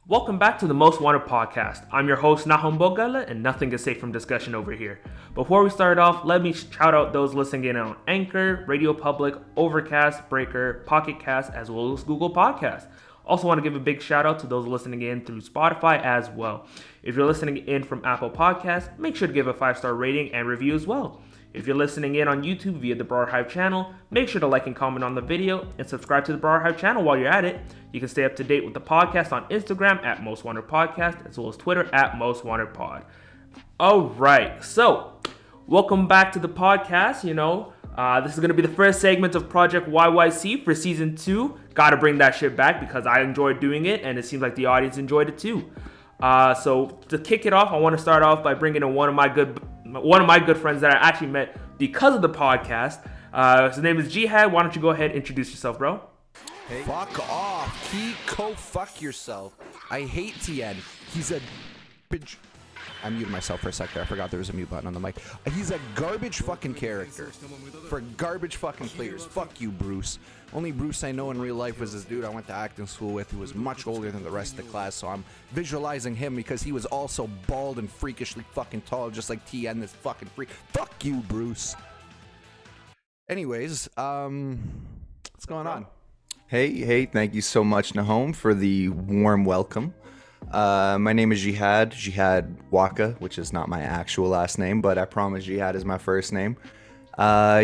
Welcome back to the Most Wanted podcast. I'm your host Nahum Bogala, and nothing is safe from discussion over here. Before we start off, let me shout out those listening in on Anchor, Radio Public, Overcast, Breaker, Pocket Cast, as well as Google Podcasts. Also want to give a big shout out to those listening in through Spotify as well. If you're listening in from Apple Podcasts, make sure to give a 5-star rating and review as well. If you're listening in on YouTube via the BrarHive channel, make sure to like and comment on the video and subscribe to the BrarHive channel while you're at it. You can stay up to date with the podcast on Instagram at Most Wanted Podcast, as well as Twitter at Most Wanted Pod. All right, so welcome back to the podcast. This is going to be the first segment of Project YYC for Season 2. Got to bring that shit back because I enjoyed doing it, and it seems like the audience enjoyed it too. So to kick it off, I want to start off by bringing in one of my good friends that I actually met because of the podcast. His name is Jehad. Why don't you go ahead and introduce yourself, bro? Hey. Fuck off. Fuck yourself. I hate TN. He's a bitch. I muted myself for a sec there. I forgot there was a mute button on the mic. He's a garbage fucking character for garbage fucking players. Fuck you, Bruce. Only Bruce I know in real life was this dude I went to acting school with who was much older than the rest of the class, so I'm visualizing him because he was also bald and freakishly fucking tall, just like TN, this fucking freak. Fuck you, Bruce. Anyways, what's going on? Hey, thank you so much, Nahum, for the warm welcome. My name is JehadWaka, which is not my actual last name, but I promise Jehad is my first name. I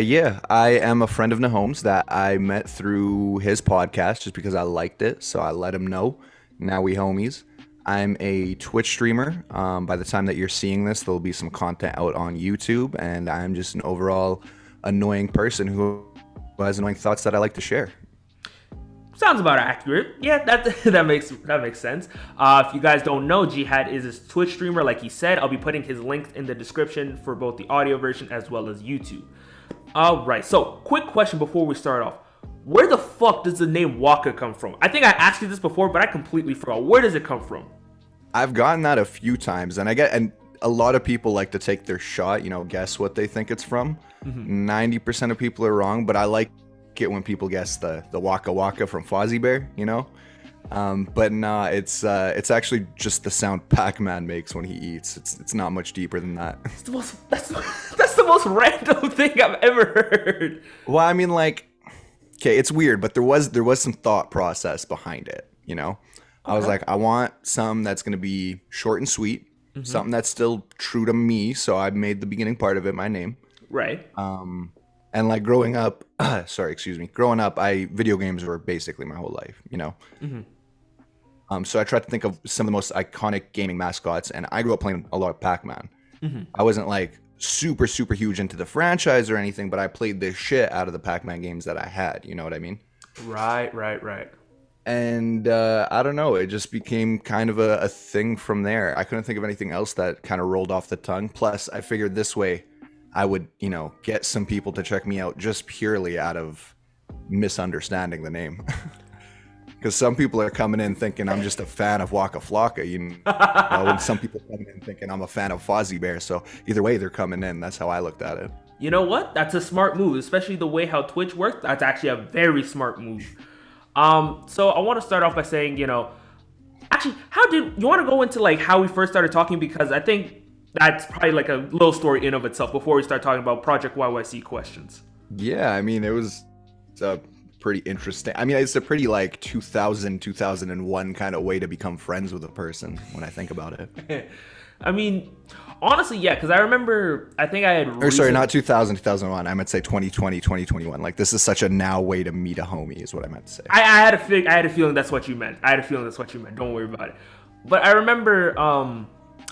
am a friend of Nahum's that I met through his podcast just because I liked it, so I let him know. Now we homies. I'm a Twitch streamer. By the time that you're seeing this, there'll be some content out on YouTube, and I'm just an overall annoying person who has annoying thoughts that I like to share. Sounds about accurate. Yeah, that makes sense. If you guys don't know, Jehad is a Twitch streamer, like he said. I'll be putting his links in the description for both the audio version as well as YouTube. All right, so quick question before we start off. Where the fuck does the name Waka come from? I think I asked you this before, but I completely forgot. Where does it come from? I've gotten that a few times, and a lot of people like to take their shot, guess what they think it's from. 90% of people are wrong, but I like it when people guess the Waka Waka from Fozzie Bear, but nah, it's actually just the sound Pac-Man makes when he eats. It's not much deeper than that. That's the most random thing I've ever heard. Well, I mean, okay, it's weird, but there was some thought process behind it, Okay. I was like, I want something that's gonna be short and sweet, something that's still true to me, so I made the beginning part of it my name. Right. And growing up, video games were basically my whole life, So I tried to think of some of the most iconic gaming mascots, and I grew up playing a lot of Pac-Man. I wasn't super, super huge into the franchise or anything, but I played the shit out of the Pac-Man games that I had, you know what I mean? Right. And I don't know, it just became kind of a thing from there. I couldn't think of anything else that kind of rolled off the tongue. Plus, I figured this way I would, get some people to check me out just purely out of misunderstanding the name. Because some people are coming in thinking I'm just a fan of Waka Flocka, and some people coming in thinking I'm a fan of Fozzie Bear. So either way, they're coming in. That's how I looked at it. You know what? That's a smart move, especially the way how Twitch works. That's actually a very smart move. So I want to start off by saying, actually, how did you want to go into how we first started talking? Because I think that's probably a little story in of itself before we start talking about Project YYC questions. Yeah, I mean, it was pretty interesting. I mean, it's a pretty 2001 kind of way to become friends with a person when I think about it. I mean, honestly, yeah, because I remember, I think I had... sorry, not 2001. I meant to say 2020, 2021. This is such a now way to meet a homie is what I meant to say. I had a feeling that's what you meant. Don't worry about it. But I remember...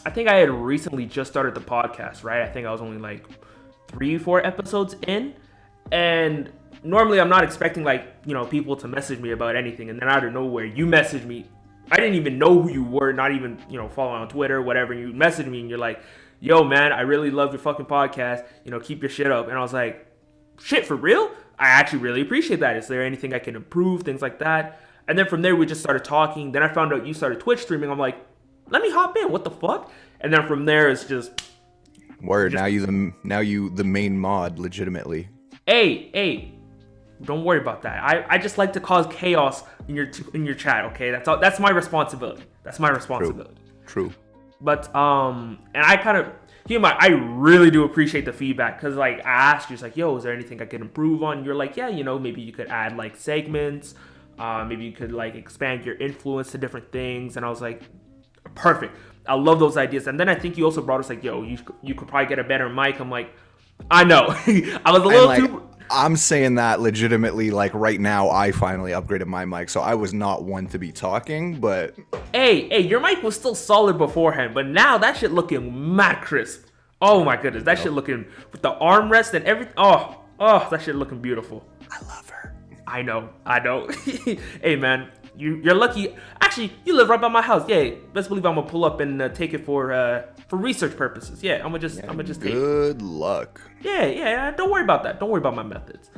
I think I had recently just started the podcast, right? I think I was only 3-4 episodes in, and normally I'm not expecting people to message me about anything, and then out of nowhere you messaged me. I didn't even know who you were, not even following on Twitter, whatever. And you messaged me and you're like, "Yo, man, I really love your fucking podcast. Keep your shit up." And I was like, "Shit, for real? I actually really appreciate that. Is there anything I can improve?" Things like that. And then from there we just started talking. Then I found out you started Twitch streaming. I'm like, let me hop in. What the fuck? And then from there, it's just word. Now you the main mod, legitimately. Hey, Don't worry about that. I just like to cause chaos in your chat. Okay, that's all. That's my responsibility. That's my responsibility. True. But and I kind of, I really do appreciate the feedback because like I asked you, it's like, yo, is there anything I could improve on? You're like, yeah, maybe you could add like segments. Maybe you could like expand your influence to different things. And I was like, perfect. I love those ideas. And then I think you also brought us like, yo, you could probably get a better mic. I'm like, I know. I was a little too. I'm saying that legitimately, like right now, I finally upgraded my mic, so I was not one to be talking, but... Hey, your mic was still solid beforehand, but now that shit looking mad crisp. Oh my goodness, that shit looking, with the armrest and everything, oh, that shit looking beautiful. I love her. I know. Hey man, you're lucky. Actually, you live right by my house. Yeah, best believe I'm gonna pull up and take it for research purposes. Yeah, I'm gonna just take it. Good luck. Yeah. Don't worry about that. Don't worry about my methods.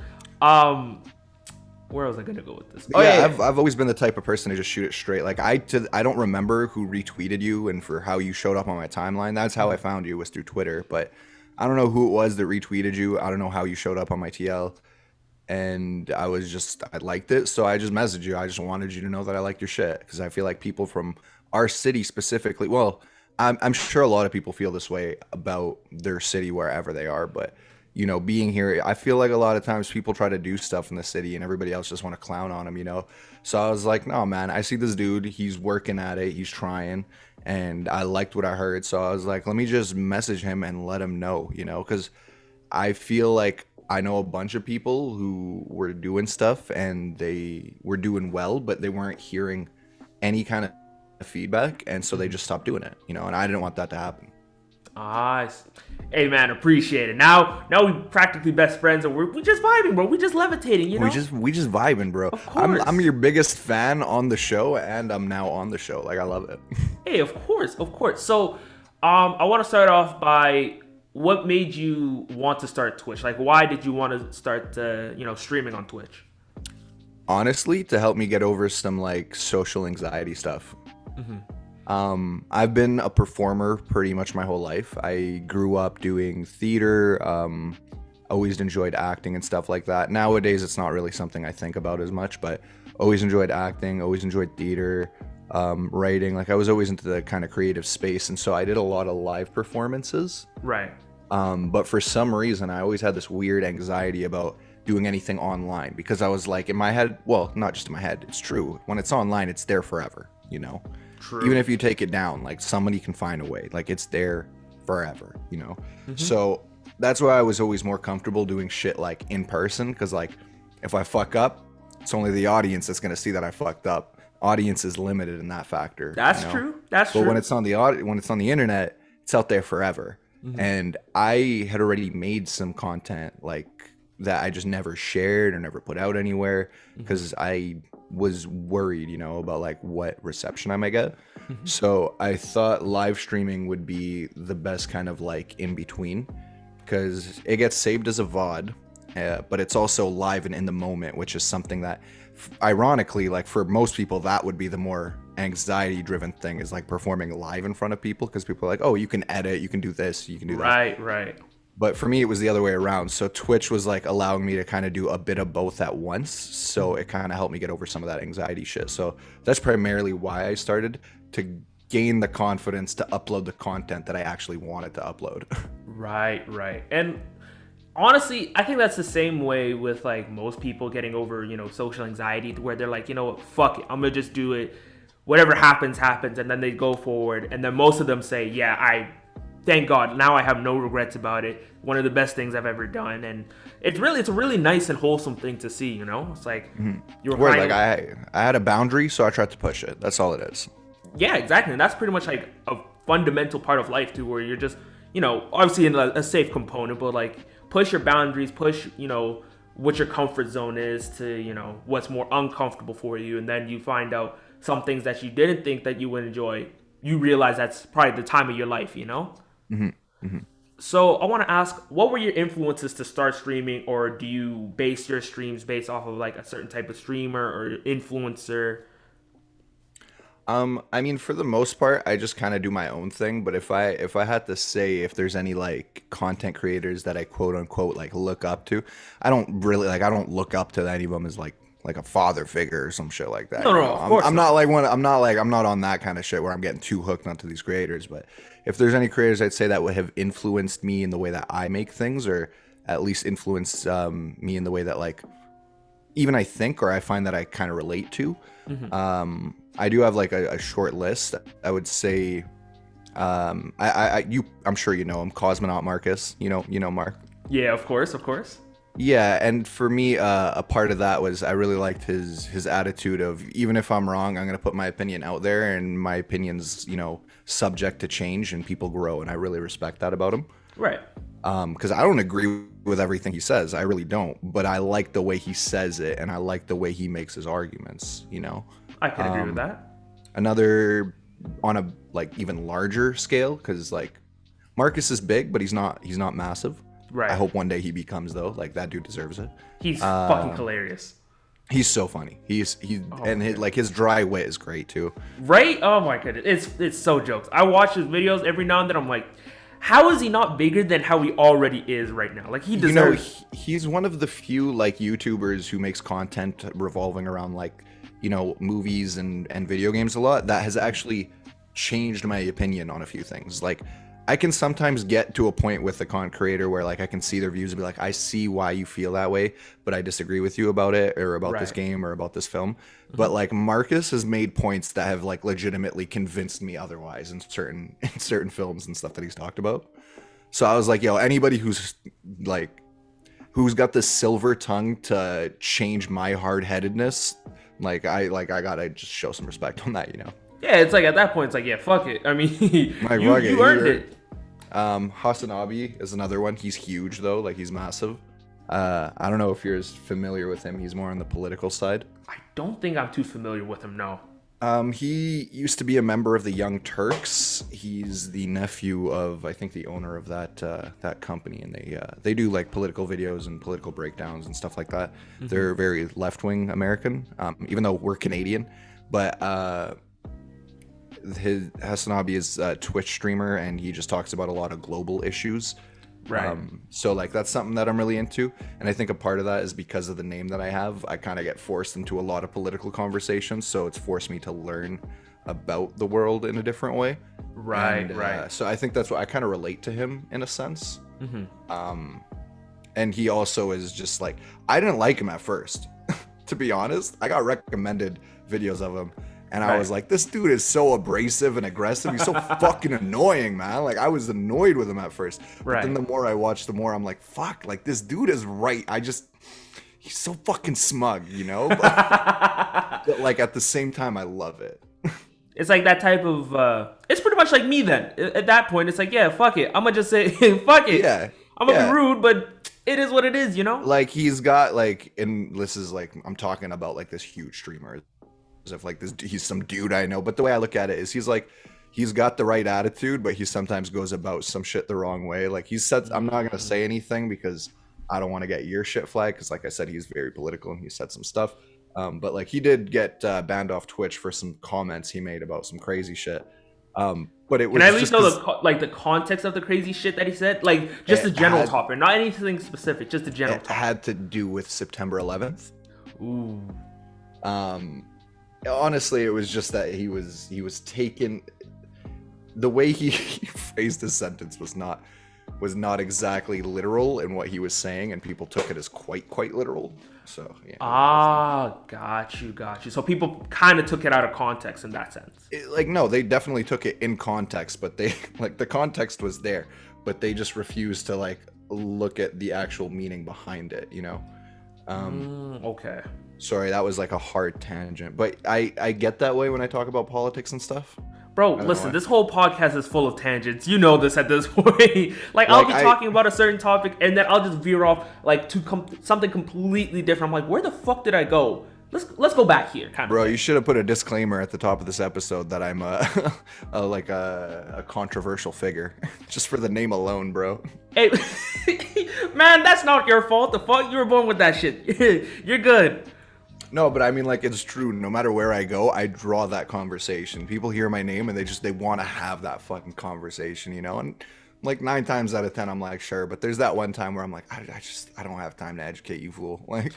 Where was I gonna go with this? I've always been the type of person to just shoot it straight. Like I don't remember who retweeted you and for how you showed up on my timeline. That's how I found you, was through Twitter. But I don't know who it was that retweeted you. I don't know how you showed up on my TL. And I liked it, so I just messaged you. I just wanted you to know that I liked your shit, because I feel like people from our city specifically, well, I'm sure a lot of people feel this way about their city wherever they are, but being here, I feel like a lot of times people try to do stuff in the city and everybody else just want to clown on them, So I was like, no, man, I see this dude, he's working at it, he's trying, and I liked what I heard, so I was like, let me just message him and let him know, because I feel like I know a bunch of people who were doing stuff and they were doing well, but they weren't hearing any kind of feedback, and so they just stopped doing it, and I didn't want that to happen. Hey man, appreciate it. Now we practically best friends, and we just vibing, bro. We just levitating, We just vibing, bro. Of course. I'm your biggest fan on the show, and I'm now on the show. Like, I love it. Hey, of course. So, I want to start off by, what made you want to start Twitch? Like, why did you want to start, streaming on Twitch? Honestly, to help me get over some like social anxiety stuff. I've been a performer pretty much my whole life. I grew up doing theater, always enjoyed acting and stuff like that. Nowadays, it's not really something I think about as much, but always enjoyed acting, always enjoyed theater, writing. Like, I was always into the kind of creative space, and so I did a lot of live performances. Right. But for some reason, I always had this weird anxiety about doing anything online, because I was like, in my head, well, not just in my head, it's true. When it's online, it's there forever, True. Even if you take it down, like, somebody can find a way. Like, it's there forever, So that's why I was always more comfortable doing shit like in person, because like, if I fuck up, it's only the audience that's gonna see that I fucked up. Audience is limited in that factor. That's true. But when it's on the internet, it's out there forever. And I had already made some content like that I just never shared or never put out anywhere, because I was worried, about like what reception I might get. So I thought live streaming would be the best kind of like in between, because it gets saved as a VOD, but it's also live and in the moment, which is something that, ironically, like for most people, that would be the more anxiety driven thing, is like performing live in front of people, because people are like, oh, you can edit, you can do this, you can do that. Right. But for me, it was the other way around. So Twitch was like allowing me to kind of do a bit of both at once. So it kind of helped me get over some of that anxiety shit. So that's primarily why I started, to gain the confidence to upload the content that I actually wanted to upload. Right. And honestly, I think that's the same way with like most people getting over, social anxiety, where they're like, what, fuck it, I'm gonna just do it. Whatever happens, and then they go forward. And then most of them say, yeah, thank God, now I have no regrets about it. One of the best things I've ever done. And it's a really nice and wholesome thing to see, It's like, you're like, I had a boundary, so I tried to push it. That's all it is. Yeah, exactly. And that's pretty much like a fundamental part of life too, where you're just, obviously in a safe component, but like push your boundaries, push, what your comfort zone is to, what's more uncomfortable for you. And then you find out some things that you didn't think that you would enjoy. You realize that's probably the time of your life, So I want to ask, what were your influences to start streaming, or do you base your streams based off of like a certain type of streamer or influencer? I mean, for the most part, I just kind of do my own thing. But if I had to say if there's any like content creators that I quote unquote like look up to, I don't look up to any of them as like a father figure or some shit like that. No, you no, know? of course I'm not. not like one. I'm not on that kind of shit where I'm getting too hooked onto these creators. But if there's any creators, I'd say that would have influenced me in the way that I make things, or at least influenced me in the way that like even I think or I find that I kind of relate to. I do have like a short list. I would say, I'm sure you know him, Cosmonaut Marcus. You know Mark. Yeah, of course, of course. Yeah, and for me, a part of that was I really liked his attitude of even if I'm wrong, I'm gonna put my opinion out there, and my opinion's subject to change, and people grow, and I really respect that about him. Right. Because I don't agree with everything he says, I really don't, but I like the way he says it, and I like the way he makes his arguments. I can agree with that. Another on a like even larger scale, because like Marcus is big, but he's not massive. Right. I hope one day he becomes though. Like that dude deserves it. He's fucking hilarious. He's so funny. His dry wit is great too. Right? Oh my goodness. It's so jokes. I watch his videos every now and then. I'm like, how is he not bigger than how he already is right now? Like he deserves. He's one of the few like YouTubers who makes content revolving around like movies and video games a lot that has actually changed my opinion on a few things. Like I can sometimes get to a point with a content creator where like I can see their views and be like, I see why you feel that way, but I disagree with you about it or about this game or about this film. But like Marcus has made points that have like legitimately convinced me otherwise in certain films and stuff that he's talked about. So I was like, yo, anybody who's got this silver tongue to change my hard-headedness, I gotta just show some respect on that, Yeah, it's like at that point, it's like, yeah, fuck it. I mean, you earned it. Hasanabi is another one. He's huge though, like he's massive. I don't know if you're as familiar with him. He's more on the political side. I don't think I'm too familiar with him, no. He used to be a member of the Young Turks. He's the nephew of, I think, the owner of that company, and they do like political videos and political breakdowns and stuff like that. They're very left-wing American, even though we're Canadian. But Hasanabi is a Twitch streamer, and he just talks about a lot of global issues. Right. So like that's something that I'm really into, and I think a part of that is because of the name that I have. I kind of get forced into a lot of political conversations, so it's forced me to learn about the world in a different way. Right. So I think that's what I kind of relate to him in a sense. And he also is just like, I didn't like him at first, to be honest. I got recommended videos of him. And I was like, this dude is so abrasive and aggressive. He's so fucking annoying, man. Like, I was annoyed with him at first. But then the more I watch, the more I'm like, fuck, like, this dude is right. He's so fucking smug, but like, at the same time, I love it. It's like that type of, it's pretty much like me then. At that point, it's like, yeah, fuck it. I'm going to just say, fuck it. Yeah. I'm going to be rude, but it is what it is, Like, he's got, like, and this is, like, I'm talking about, like, this huge streamer. If like this, he's some dude I know, but the way I look at it is he's got the right attitude, but he sometimes goes about some shit the wrong way. Like he said, I'm not gonna say anything because I don't want to get your shit flagged, because like I said, he's very political and he said some stuff. But like he did get banned off Twitch for some comments he made about some crazy shit. But it was. Can I at least know the context of the crazy shit that he said? Like just the general topic, not anything specific, just the general topic. It had to do with September 11th. Ooh. Honestly, it was just that he was taken. The way he phrased his sentence was not exactly literal in what he was saying, and people took it as quite literal. So yeah. Got you. So people kind of took it out of context in that sense. No, they definitely took it in context, but they like the context was there, but they just refused to like look at the actual meaning behind it. Okay. Sorry, that was like a hard tangent, but I get that way when I talk about politics and stuff. Bro, listen, this whole podcast is full of tangents. You know this at this point. I'll be talking about a certain topic, and then I'll just veer off like to something completely different. I'm like, where the fuck did I go? Let's go back here, kind of. Bro, you should have put a disclaimer at the top of this episode that I'm a controversial figure, just for the name alone, bro. Hey, man, that's not your fault. The fuck, you were born with that shit. You're good. No, but I mean, like, it's true. No matter where I go, I draw that conversation. People hear my name and they want to have that fucking conversation, you know? And like 9 times out of 10, I'm like, sure. But there's that one time where I'm like, I don't have time to educate you, fool. Like,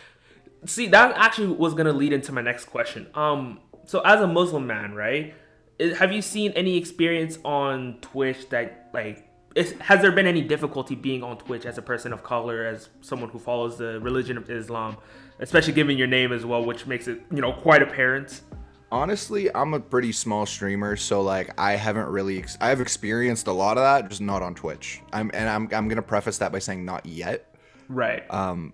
See, that actually was gonna lead into my next question. So as a Muslim man, right? Have you seen any experience on Twitch that has there been any difficulty being on Twitch as a person of color, as someone who follows the religion of Islam, especially given your name as well, which makes it, quite apparent? honestly, I'm a pretty small streamer, so like, I haven't really, I've experienced a lot of that, just not on Twitch. I'm gonna preface that by saying not yet. Right.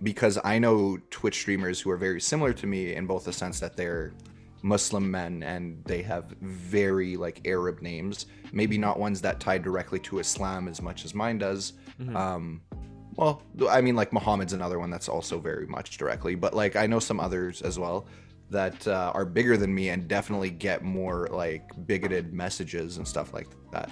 Because I know Twitch streamers who are very similar to me in both the sense that they're Muslim men and they have very like Arab names, maybe not ones that tie directly to Islam as much as mine does. Well, I mean, like Muhammad's another one that's also very much directly, but like I know some others as well that are bigger than me and definitely get more like bigoted messages and stuff like that.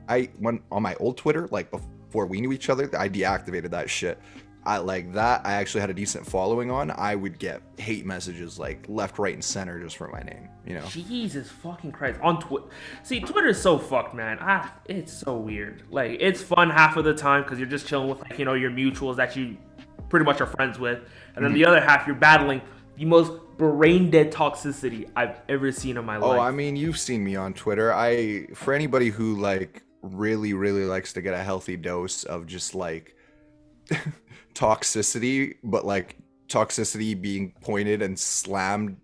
I went on my old Twitter, like before we knew each other, I deactivated that shit. I actually had a decent following on. I would get hate messages like left, right, and center just for my name, you know? Jesus fucking Christ. On Twitter. See, Twitter is so fucked, man. It's so weird. Like, it's fun half of the time because you're just chilling with, like, your mutuals that you pretty much are friends with. And then the other half, you're battling the most brain dead toxicity I've ever seen in my life. Oh, I mean, you've seen me on Twitter. For anybody who, like, really, really likes to get a healthy dose of just, like, toxicity, but like toxicity being pointed and slammed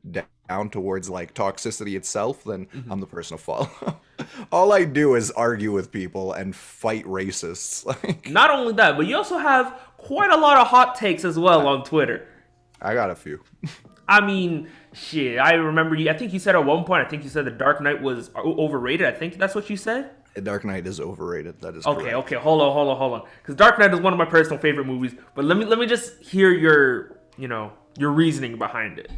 down towards like toxicity itself, then I'm the person to follow. All I do is argue with people and fight racists. Like, not only that, but you also have quite a lot of hot takes as well on Twitter. I got a few. I mean, shit, I remember I think you said at one point, I think you said The Dark Knight was overrated. I think that's what you said. Dark Knight is overrated. That is okay. correct. Okay, hold on. Because Dark Knight is one of my personal favorite movies. But let me just hear your reasoning behind it.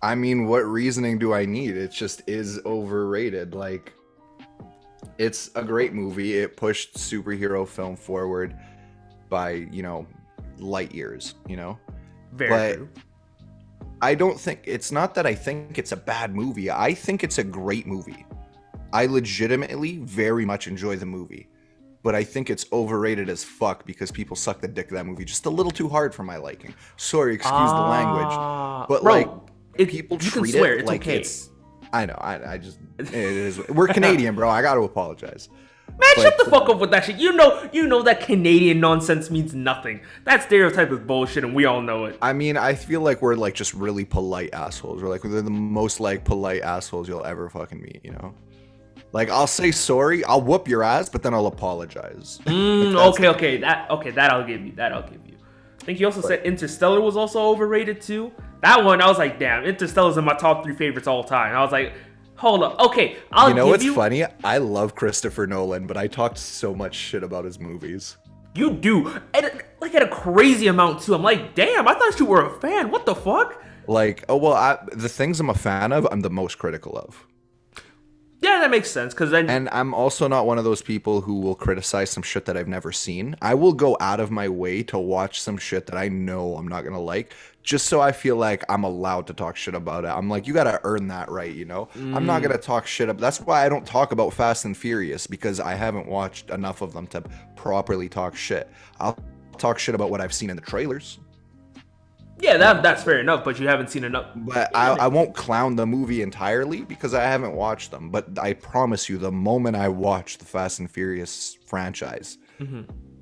I mean, what reasoning do I need? It just is overrated. Like, it's a great movie. It pushed superhero film forward by, light years, Very true. I don't think, it's not that I think it's a bad movie. I think it's a great movie. I legitimately very much enjoy the movie, but I think it's overrated as fuck because people suck the dick of that movie just a little too hard for my liking. Sorry, excuse the language, but bro, like people treat swear, it like okay. it's. I know. I just it is. We're Canadian, bro. I got to apologize. Man, shut the fuck up with that shit. You know that Canadian nonsense means nothing. That stereotype is bullshit, and we all know it. I mean, I feel like we're like just really polite assholes. We're the most like polite assholes you'll ever fucking meet. Like, I'll say sorry, I'll whoop your ass, but then I'll apologize. Okay. That I'll give you. I think you also said Interstellar was also overrated too. That one, I was like, damn, Interstellar's in my top 3 favorites all time. I was like, hold up. Okay, what's funny? I love Christopher Nolan, but I talked so much shit about his movies. You do. And like at a crazy amount too. I'm like, damn, I thought you were a fan. What the fuck? Like, oh, well, the things I'm a fan of, I'm the most critical of. Yeah, that makes sense. And I'm also not one of those people who will criticize some shit that I've never seen. I will go out of my way to watch some shit that I know I'm not going to like, just so I feel like I'm allowed to talk shit about it. I'm like, you got to earn that right, I'm not going to talk shit up. That's why I don't talk about Fast and Furious, because I haven't watched enough of them to properly talk shit. I'll talk shit about what I've seen in the trailers. Yeah, that's fair enough, but you haven't seen enough. But I won't clown the movie entirely because I haven't watched them. But I promise you, the moment I watch the Fast and Furious franchise,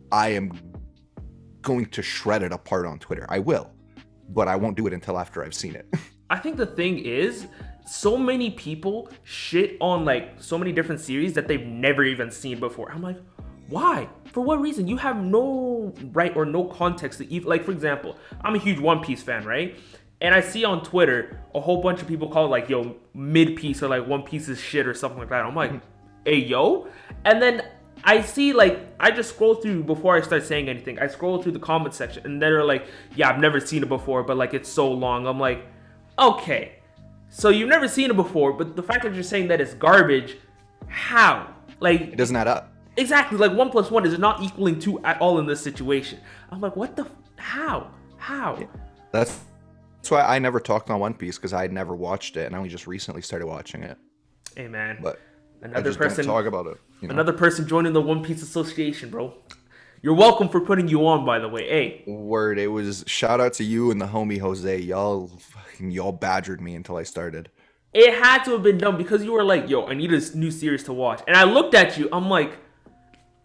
I am going to shred it apart on Twitter. I will, but I won't do it until after I've seen it. I think the thing is, so many people shit on like so many different series that they've never even seen before. I'm like, why? For what reason? You have no right or no context to even, like, for example, I'm a huge One Piece fan, right? And I see on Twitter a whole bunch of people call it like, yo, mid-piece, or like One Piece is shit or something like that. I'm like, hey, yo. And then I see, like, I just scroll through before I start saying anything. I scroll through the comment section and they're like, yeah, I've never seen it before, but like, it's so long. I'm like, okay, so you've never seen it before, but the fact that you're saying that it's garbage, how? Like, it doesn't add up. Exactly, like 1 + 1 is not equaling 2 at all in this situation. I'm like, what the? How? That's That's why I never talked on One Piece, because I had never watched it, and I only just recently started watching it. Hey man, But I another just person don't talk about it. You know? another person joining the One Piece Association, bro. You're welcome for putting you on, by the way. Hey, Word, it was shout out to you and the homie Jose. Y'all badgered me until I started. it had to have been done because you were like, yo, I need a new series to watch. And I looked at you, I'm like,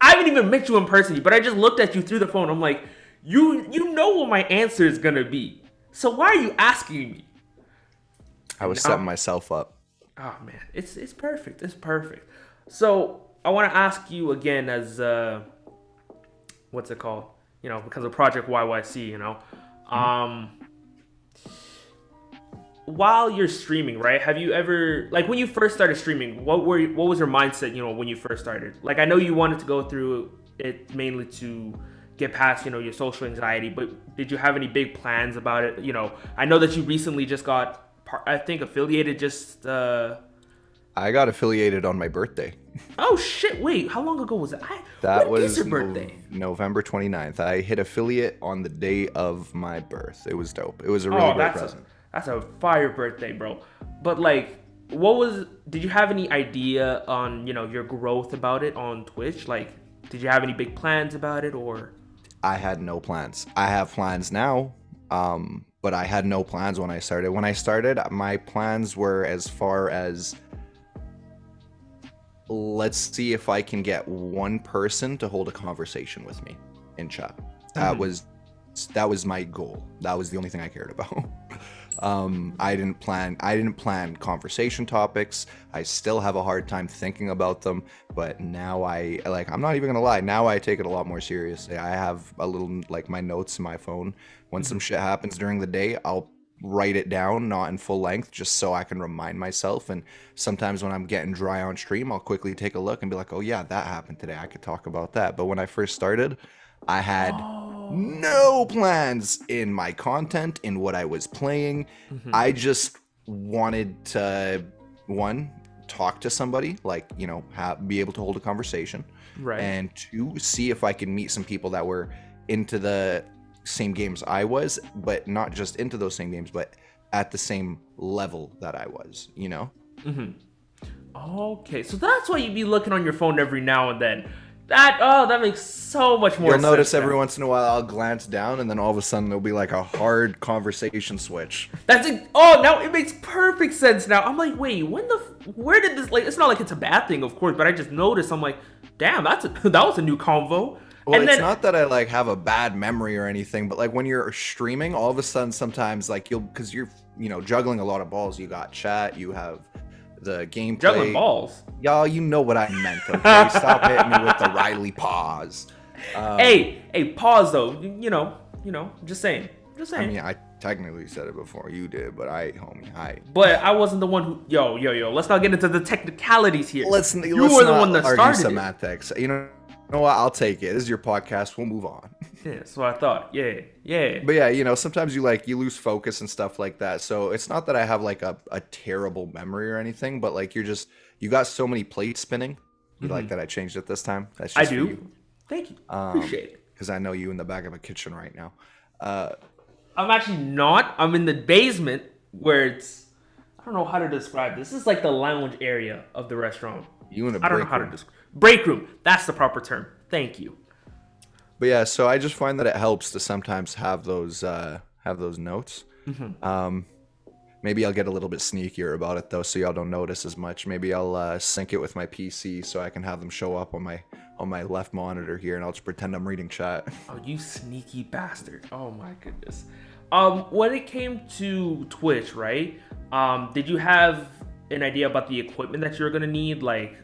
I haven't even met you in person, but I just looked at you through the phone. I'm like, you know what my answer is gonna be. So why are you asking me? I was Now- setting myself up. Oh man, it's perfect. It's perfect. So I want to ask you again, as what's it called? You know, because of Project YYC. You know, while you're streaming, right? Have you ever, like, when you first started streaming, what was your mindset? You know, when you first started. Like, I know you wanted to go through it mainly to get past, you know, your social anxiety, but did you have any big plans about it? You know, I know that you recently just got, I think, affiliated. Just I got affiliated on my birthday. oh shit! Wait, how long ago was it? That when was is your birthday? November 29th. I hit affiliate on the day of my birth. It was dope. It was a really great present. That's a fire birthday, bro. But like, did you have any idea on, you know, your growth about it on Twitch? Like, did you have any big plans about it, or? I had no plans. I have plans now, but I had no plans when I started. When I started, my plans were as far as, let's see if I can get one person to hold a conversation with me in chat. That was my goal. That was the only thing I cared about. I didn't plan conversation topics. I still have a hard time thinking about them, but now I'm not even gonna lie, now I take it a lot more seriously. I have a little, like, my notes in my phone. When some shit happens during the day, I'll write it down, not in full length, just so I can remind myself. And sometimes when I'm getting dry on stream, I'll quickly take a look and be like, oh yeah, that happened today, I could talk about that. But when I first started, I had no plans in my content, in what I was playing. I just wanted to, one, talk to somebody, like, you know, be able to hold a conversation, Right. and two, see if I can meet some people that were into the same games I was, but not just into those same games, but at the same level that I was, you know? Okay, so that's why you'd be looking on your phone every now and then. That makes so much more You'll sense. notice now. every once in a while I'll glance down, and then all of a sudden there'll be like a hard conversation switch. That's it. Oh, now it makes perfect sense now. I'm like, wait, where did this, like, it's not like it's a bad thing, of course, but I just noticed, I'm like, damn, that was a new convo. Well, and it's then, not that I like have a bad memory or anything, but like when you're streaming, all of a sudden sometimes like because you're, you know, juggling a lot of balls. You got chat, you have the gameplay. juggling balls. Y'all, you know what I meant, okay? Stop hitting me with the Riley pause. Hey, pause though. You know, just saying. I mean, I technically said it before you did, but homie, hi. But I wasn't the one who. Yo. Let's not get into the technicalities here. Let's were the not one that argue started it. semantics. You know what? I'll take it. This is your podcast. We'll move on. Yeah, that's what I thought. Yeah. But yeah, you know, sometimes you lose focus and stuff like that. So it's not that I have like a terrible memory or anything, but like you got so many plates spinning. You like that I changed it this time? That's just I do. for you. Thank you. Appreciate it. Because I know you in the back of a kitchen right now. I'm actually not. I'm in the basement where it's. I don't know how to describe this. This is like the lounge area of the restaurant. You in a I don't know break how to room. describe. Break room. That's the proper term. Thank you. But yeah, so I just find that it helps to sometimes have those notes. Maybe I'll get a little bit sneakier about it though, so y'all don't notice as much. Maybe I'll sync it with my PC so I can have them show up on my left monitor here, and I'll just pretend I'm reading chat. Oh, you sneaky bastard. Oh my goodness. When it came to Twitch, right? Did you have an idea about the equipment that you were gonna need? Like,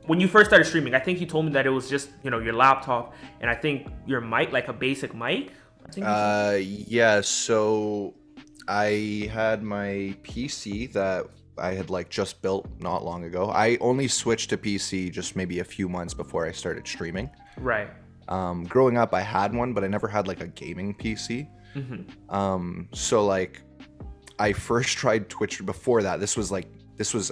when you first started streaming, I think you told me that it was just, you know, your laptop and I think your mic, like a basic mic. I think Yeah, so I had my PC that I had like just built not long ago. I only switched to PC just maybe a few months before I started streaming. Right. Growing up, I had one, but I never had like a gaming PC. So like, I first tried Twitch before that. This was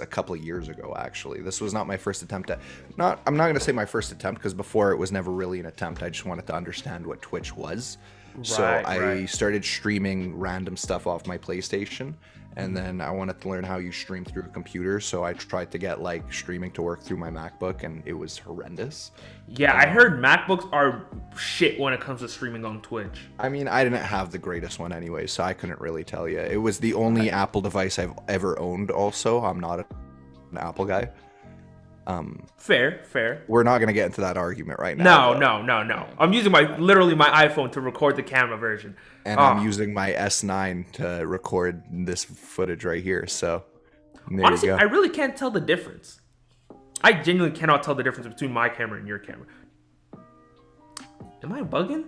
a couple of years ago, actually. This was not my first attempt I'm not going to say my first attempt, because before it was never really an attempt. I just wanted to understand what Twitch was. So I Right. started streaming random stuff off my PlayStation, and then I wanted to learn how you stream through a computer. So I tried to get like streaming to work through my MacBook, and it was horrendous. Yeah, I heard MacBooks are shit when it comes to streaming on Twitch. I mean, I didn't have the greatest one anyway, so I couldn't really tell you. It was the only Apple device I've ever owned. Also, I'm not an Apple guy. Fair. We're not gonna get into that argument right now. No. I'm using literally my iPhone to record the camera version. And I'm using my S9 to record this footage right here. So there Honestly, you go. I really can't tell the difference. I genuinely cannot tell the difference between my camera and your camera. Am I bugging?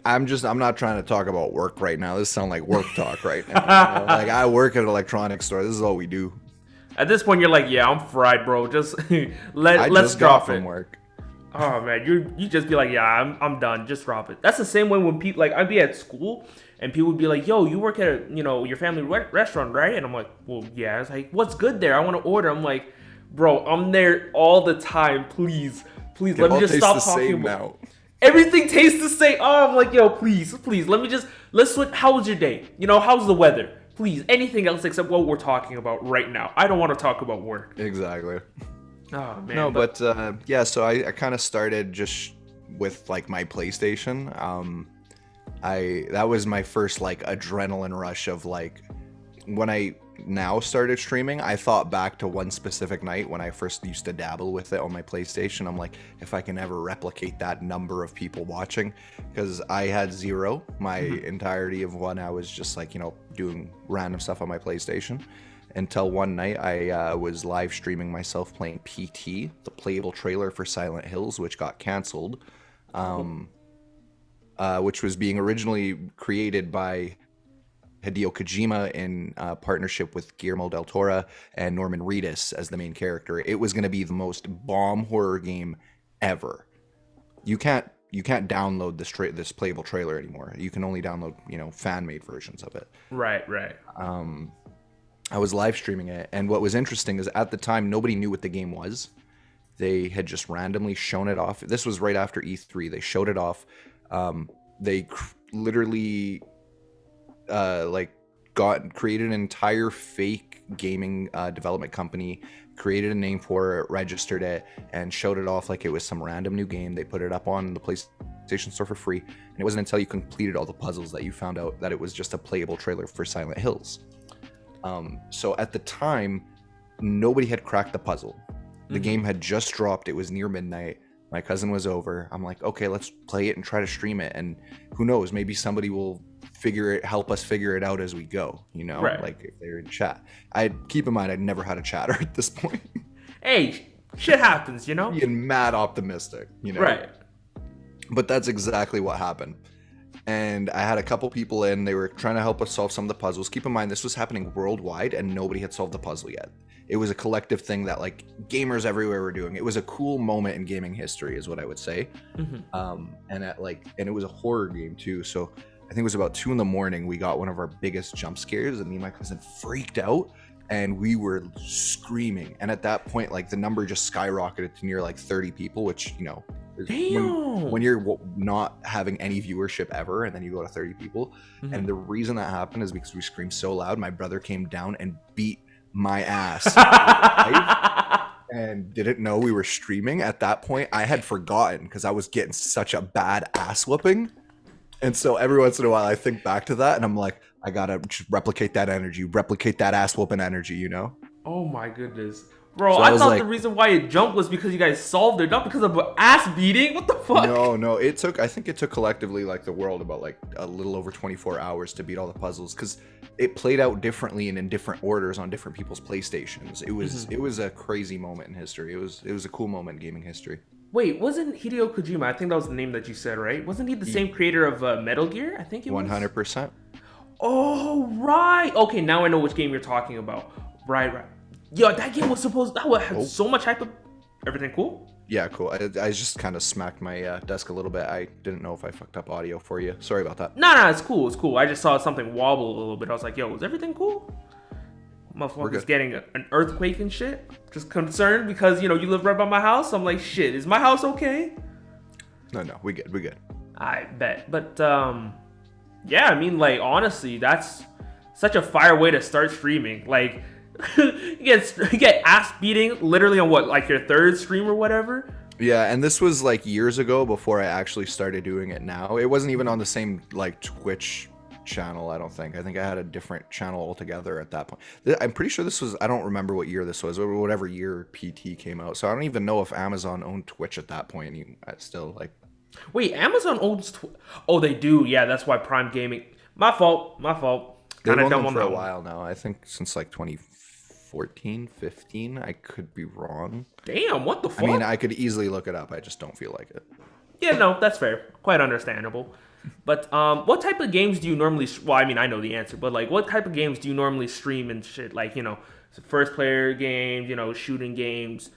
I'm not trying to talk about work right now. This sounds like work talk right now. You know? Like, I work at an electronics store. This is all we do. At this point, you're like, yeah, I'm fried, bro. Just I let's just got drop from it. work. Oh man, you just be like, yeah, I'm done. Just drop it. That's the same way when people, like, I'd be at school and people would be like, yo, you work at your family restaurant, right? And I'm like, well, yeah. It's like, what's good there? I want to order. I'm like, bro, I'm there all the time. Please, It let me all just tastes stop the talking same about. now. Everything tastes the same. Oh, I'm like, yo, please, let's switch. How was your day? How's the weather? Please, anything else except what we're talking about right now. I don't want to talk about work. Exactly. Oh man. No, but yeah, so I kind of started just with like my PlayStation. That was my first like adrenaline rush of like when I now started streaming. I thought back to one specific night when I first used to dabble with it on my PlayStation. I'm like, if I can ever replicate that number of people watching, because I had zero my entirety of when I was just like doing random stuff on my PlayStation. Until one night I was live streaming myself playing PT, the playable trailer for Silent Hills, which got canceled, which was being originally created by Hideo Kojima in partnership with Guillermo del Toro and Norman Reedus as the main character. It was going to be the most bomb horror game ever. You can't download this playable trailer anymore. You can only download fan-made versions of it. Right. I was live streaming it, and what was interesting is at the time nobody knew what the game was. They had just randomly shown it off. This was right after E3. They showed it off. They literally created an entire fake gaming development company, created a name for it, registered it, and showed it off like it was some random new game. They put it up on the PlayStation Store for free, and it wasn't until you completed all the puzzles that you found out that it was just a playable trailer for Silent Hills. So at the time, nobody had cracked the puzzle. The game had just dropped. It was near midnight. My cousin was over. I'm like, okay, let's play it and try to stream it. And who knows, maybe somebody will help us figure it out as we go, Right. Like if they're in chat. Keep in mind, I'd never had a chatter at this point. Hey, shit happens, Being mad optimistic, Right. But that's exactly what happened. And I had a couple people in, they were trying to help us solve some of the puzzles. Keep in mind, this was happening worldwide and nobody had solved the puzzle yet. It was a collective thing that like gamers everywhere were doing. It was a cool moment in gaming history is what I would say. And it was a horror game too. So I think it was about 2 a.m. we got one of our biggest jump scares and me and my cousin freaked out and we were screaming. And at that point, like the number just skyrocketed to near like 30 people, which, when you're not having any viewership ever and then you go to 30 people. And the reason that happened is because we screamed so loud. My brother came down and beat my ass and didn't know we were streaming. At that point, I had forgotten because I was getting such a bad ass whooping. And so every once in a while, I think back to that and I'm like, I gotta just replicate that energy, replicate that ass whooping energy, Oh my goodness. Bro, So I I was thought like- the reason why it jumped was because you guys solved it, not because of an ass beating. What the fuck? No, I think it took collectively like the world about like a little over 24 hours to beat all the puzzles because it played out differently and in different orders on different people's PlayStations. It was a crazy moment in history. It was a cool moment in gaming history. Wait, wasn't Hideo Kojima, I think that was the name that you said, right? Wasn't he the same creator of Metal Gear? I think he was. 100%. Oh, right. Okay, now I know which game you're talking about. Right. Yo, that game was had so much hype. Everything cool? Yeah, cool. I just kind of smacked my desk a little bit. I didn't know if I fucked up audio for you. Sorry about that. No, it's cool. I just saw something wobble a little bit. I was like, yo, is everything cool? Motherfucker's good. getting an earthquake and shit. Just concerned because, you live right by my house. I'm like, shit, is my house okay? No, we good. I bet. But, Yeah, I mean, like, honestly, that's such a fire way to start streaming. Like, you get ass beating literally on what, like your third stream or whatever. Yeah, and this was like years ago before I actually started doing it now. It wasn't even on the same like Twitch channel, I don't think. I think I had a different channel altogether at that point. I'm pretty sure this was, I don't remember what year this was, or whatever year PT came out. So I don't even know if Amazon owned Twitch at that point. Still, like... Wait, Amazon owns Oh, they do. Yeah, that's why Prime Gaming. My fault. They've owned them for a while now. I think since like 2014, 15. I could be wrong. Damn, what the fuck? I mean, I could easily look it up. I just don't feel like it. Yeah, no, that's fair. Quite understandable. But what type of games do you normally... Well, I mean, I know the answer, but like, what type of games do you normally stream and shit? Like, you know, first player games, you know, shooting games.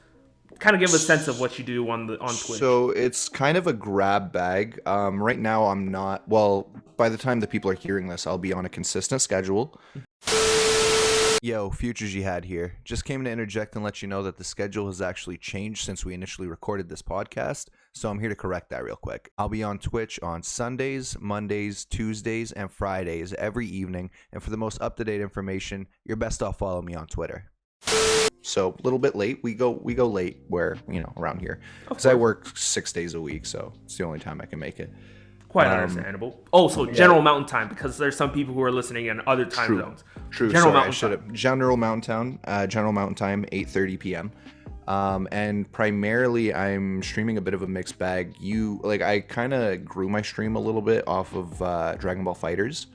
Kind of give a sense of what you do on Twitch. So it's kind of a grab bag. Right now I'm not... Well, by the time that people are hearing this, I'll be on a consistent schedule. Yo, Future Jihad here. Just came to interject and let you know that the schedule has actually changed since we initially recorded this podcast, so I'm here to correct that real quick. I'll be on Twitch on Sundays, Mondays, Tuesdays, and Fridays every evening, and for the most up-to-date information, you're best off follow me on Twitter. So, a little bit late. We go late where, you know, around here. Because I work 6 days a week, so it's the only time I can make it. Quite understandable. Also, General Mountain Time, because there's some people who are listening in other time zones. True. General Mountain Time, 8:30 p.m. And primarily, I'm streaming a bit of a mixed bag. I kind of grew my stream a little bit off of Dragon Ball FighterZ.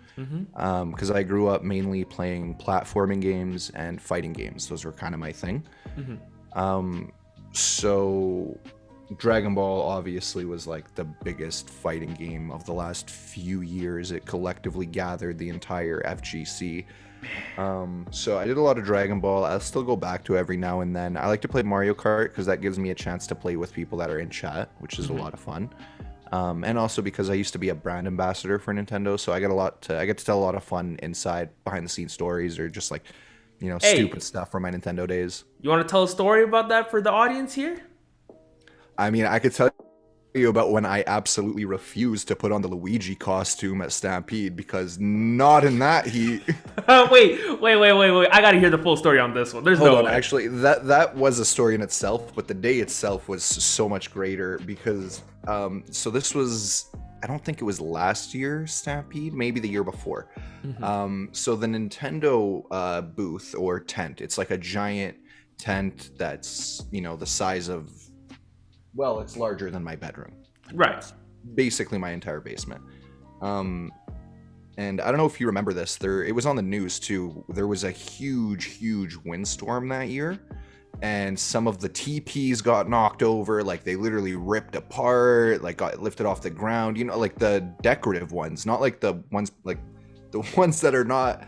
Because I grew up mainly playing platforming games and fighting games. Those were kind of my thing. So Dragon Ball obviously was like the biggest fighting game of the last few years. It collectively gathered the entire FGC. So I did a lot of Dragon Ball. I'll still go back to every now and then. I like to play Mario Kart because that gives me a chance to play with people that are in chat, which is a lot of fun. And also because I used to be a brand ambassador for Nintendo, so I get to tell a lot of fun behind the scenes stories, or just like, you know, stupid stuff from my Nintendo days. You want to tell a story about that for the audience here? I mean, I could tell you about when I absolutely refused to put on the Luigi costume at Stampede, because not in that heat. Wait. I gotta hear the full story on this one. Hold on, actually, that was a story in itself, but the day itself was so much greater because, so this was, I don't think it was last year Stampede, maybe the year before. So the Nintendo booth or tent, it's like a giant tent that's, you know, the size of, well, it's larger than my bedroom. Right. Basically my entire basement. And I don't know if you remember this. It was on the news too. There was a huge windstorm that year, and some of the TPs got knocked over. Like, they literally ripped apart, like got lifted off the ground. You know, like the decorative ones, not like the ones that are not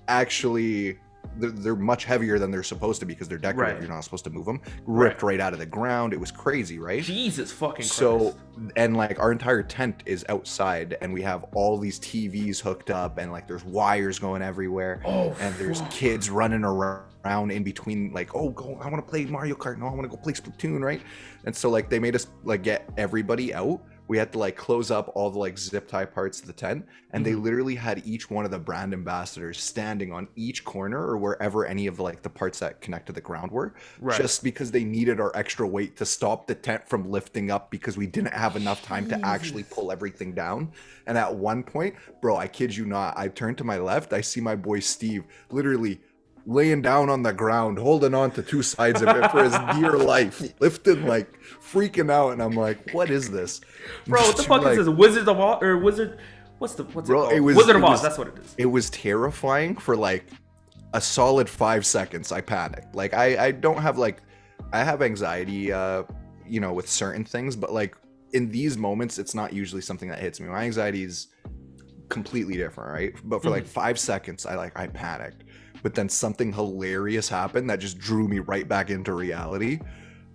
actually... They're much heavier than they're supposed to be because they're decorative. Right. You're not supposed to move them. Ripped right out of the ground. It was crazy, right? Jesus fucking Christ. So, and like our entire tent is outside, and we have all these TVs hooked up, and like there's wires going everywhere. And there's kids running around in between, like, I want to play Mario Kart. No, I want to go play Splatoon, right? And so like they made us like get everybody out. We had to like close up all the like zip tie parts of the tent, and they literally had each one of the brand ambassadors standing on each corner or wherever any of the parts that connect to the ground were, just because they needed our extra weight to stop the tent from lifting up, because we didn't have enough time to actually pull everything down. And at one point, bro, I kid you not, I turned to my left, I see my boy Steve literally laying down on the ground, holding on to two sides of it for his dear life, lifting, like, freaking out, and I'm like, what is this? Bro, what the fuck is this? Wizard of Oz, or Wizard... What's it called? Wizard of Oz, that's what it is. It was terrifying for, like, a solid 5 seconds. I panicked. Like, I don't have, like... I have anxiety, you know, with certain things, but, like, in these moments, it's not usually something that hits me. My anxiety is completely different, right? But for, like, 5 seconds, I panicked. But then something hilarious happened that just drew me right back into reality.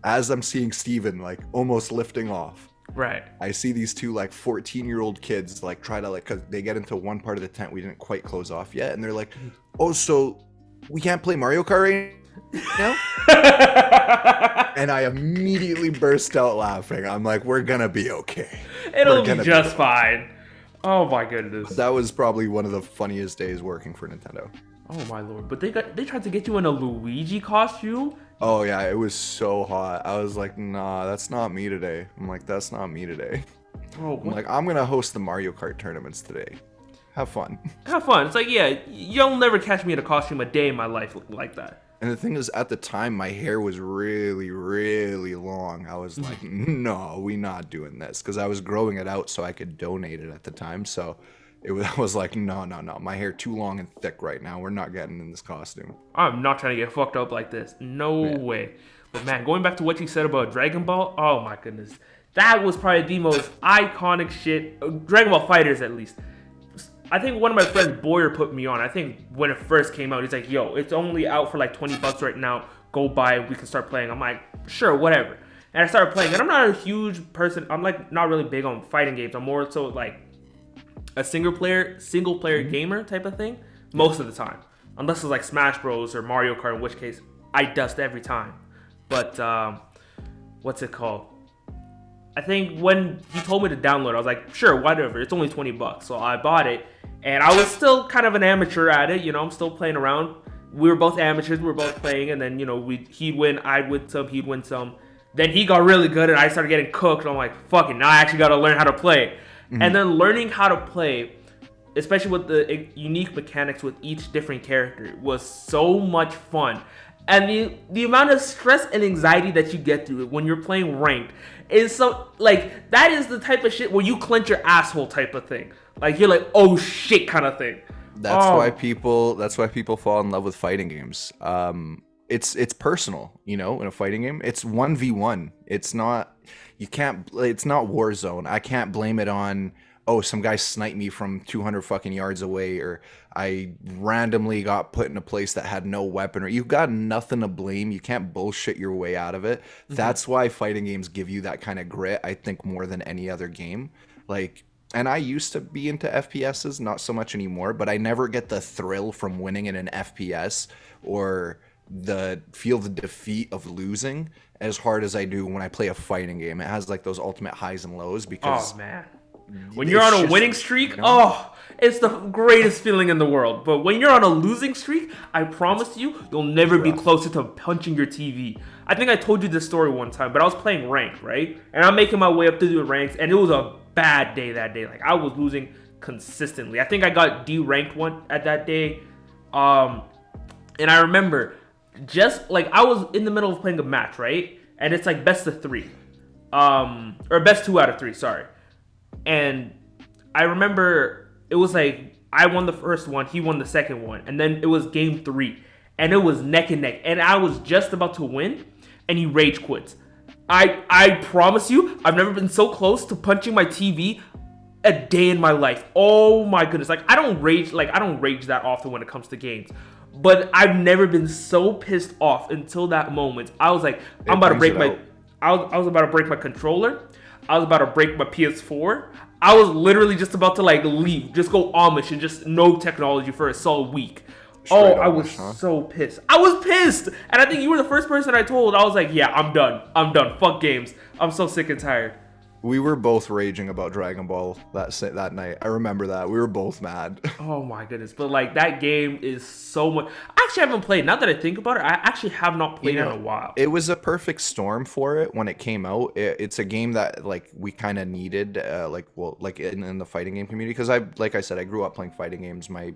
As I'm seeing Steven, like, almost lifting off. Right. I see these two, like, 14-year-old kids, like, try to, like, because they get into one part of the tent we didn't quite close off yet. And they're like, oh, so we can't play Mario Kart right now? And I immediately burst out laughing. I'm like, we're going to be okay. It'll be just fine. Oh my goodness. That was probably one of the funniest days working for Nintendo. Oh my lord. But they tried to get you in a Luigi costume? Oh yeah, it was so hot. I was like, nah, that's not me today. I'm like, that's not me today. Bro, I'm like, I'm gonna host the Mario Kart tournaments today. Have fun. have fun. It's like, yeah, you'll never catch me in a costume a day in my life like that. And the thing is, at the time, my hair was really, really long. I was like, no, we not doing this. Because I was growing it out so I could donate it at the time. So I was like, no. My hair too long and thick right now. We're not getting in this costume. I'm not trying to get fucked up like this. No way. But man, going back to what you said about Dragon Ball, oh my goodness. That was probably the most iconic shit. Dragon Ball Fighters, at least. I think one of my friends, Boyer, put me on. I think when it first came out, he's like, yo, it's only out for like $20 right now. Go buy it. We can start playing. I'm like, sure, whatever. And I started playing. And I'm not a huge person. I'm like not really big on fighting games. I'm more so like a single player gamer type of thing most of the time. Unless it's like Smash Bros. Or Mario Kart, in which case I dust every time. But what's it called? I think when he told me to download, I was like, sure, whatever. It's only $20. So I bought it. And I was still kind of an amateur at it. You know, I'm still playing around. We were both amateurs. We were both playing. And then, you know, he'd win. I'd win some. He'd win some. Then he got really good. And I started getting cooked. And I'm like, fuck it. Now I actually got to learn how to play. Mm-hmm. And then learning how to play, especially with the unique mechanics with each different character, was so much fun. And the amount of stress and anxiety that you get through it when you're playing ranked is so, like, that is the type of shit where you clench your asshole type of thing. Like, you're like, oh shit kind of thing. That's why people fall in love with fighting games. It's personal, you know, in a fighting game. It's 1v1. It's not Warzone. I can't blame it on, oh, some guy sniped me from 200 fucking yards away, or I randomly got put in a place that had no weapon, or you've got nothing to blame. You can't bullshit your way out of it. Mm-hmm. That's why fighting games give you that kind of grit, I think, more than any other game. Like, and I used to be into FPSs, not so much anymore, but I never get the thrill from winning in an FPS or feel the defeat of losing as hard as I do when I play a fighting game. It has like those ultimate highs and lows because... Oh, man. When you're on a winning streak, you know? Oh, it's the greatest feeling in the world. But when you're on a losing streak, I promise you'll never be closer to punching your TV. I think I told you this story one time, but I was playing ranked, right? And I'm making my way up to the ranks, and it was a bad day that day. Like, I was losing consistently. I think I got D-ranked one at that day. And I remember just, like, I was in the middle of playing a match, right? And it's, like, best of 3. Or best 2 out of 3, sorry. And I remember it was like I won the first one, he won the second one, and then it was game 3, and it was neck and neck, and I was just about to win, and he rage quits. I promise you, I've never been so close to punching my TV a day in my life. Oh my goodness! Like I don't rage that often when it comes to games, but I've never been so pissed off until that moment. I was like, I'm about to break my, I was about to break my controller. I was about to break my PS4. I was literally just about to like leave, just go Amish and just no technology for a solid week. Straight I was so pissed. I was pissed. And I think you were the first person I told. I was like, yeah, I'm done. Fuck games. I'm so sick and tired. We were both raging about Dragon Ball that night. I remember that. We were both mad. Oh my goodness. But like that game is so much. I actually haven't played. Now that I think about it, I actually have not played it in a while. It was a perfect storm for it when it came out. It's a game that like we kind of needed, in the fighting game community. Because like I said, I grew up playing fighting games. My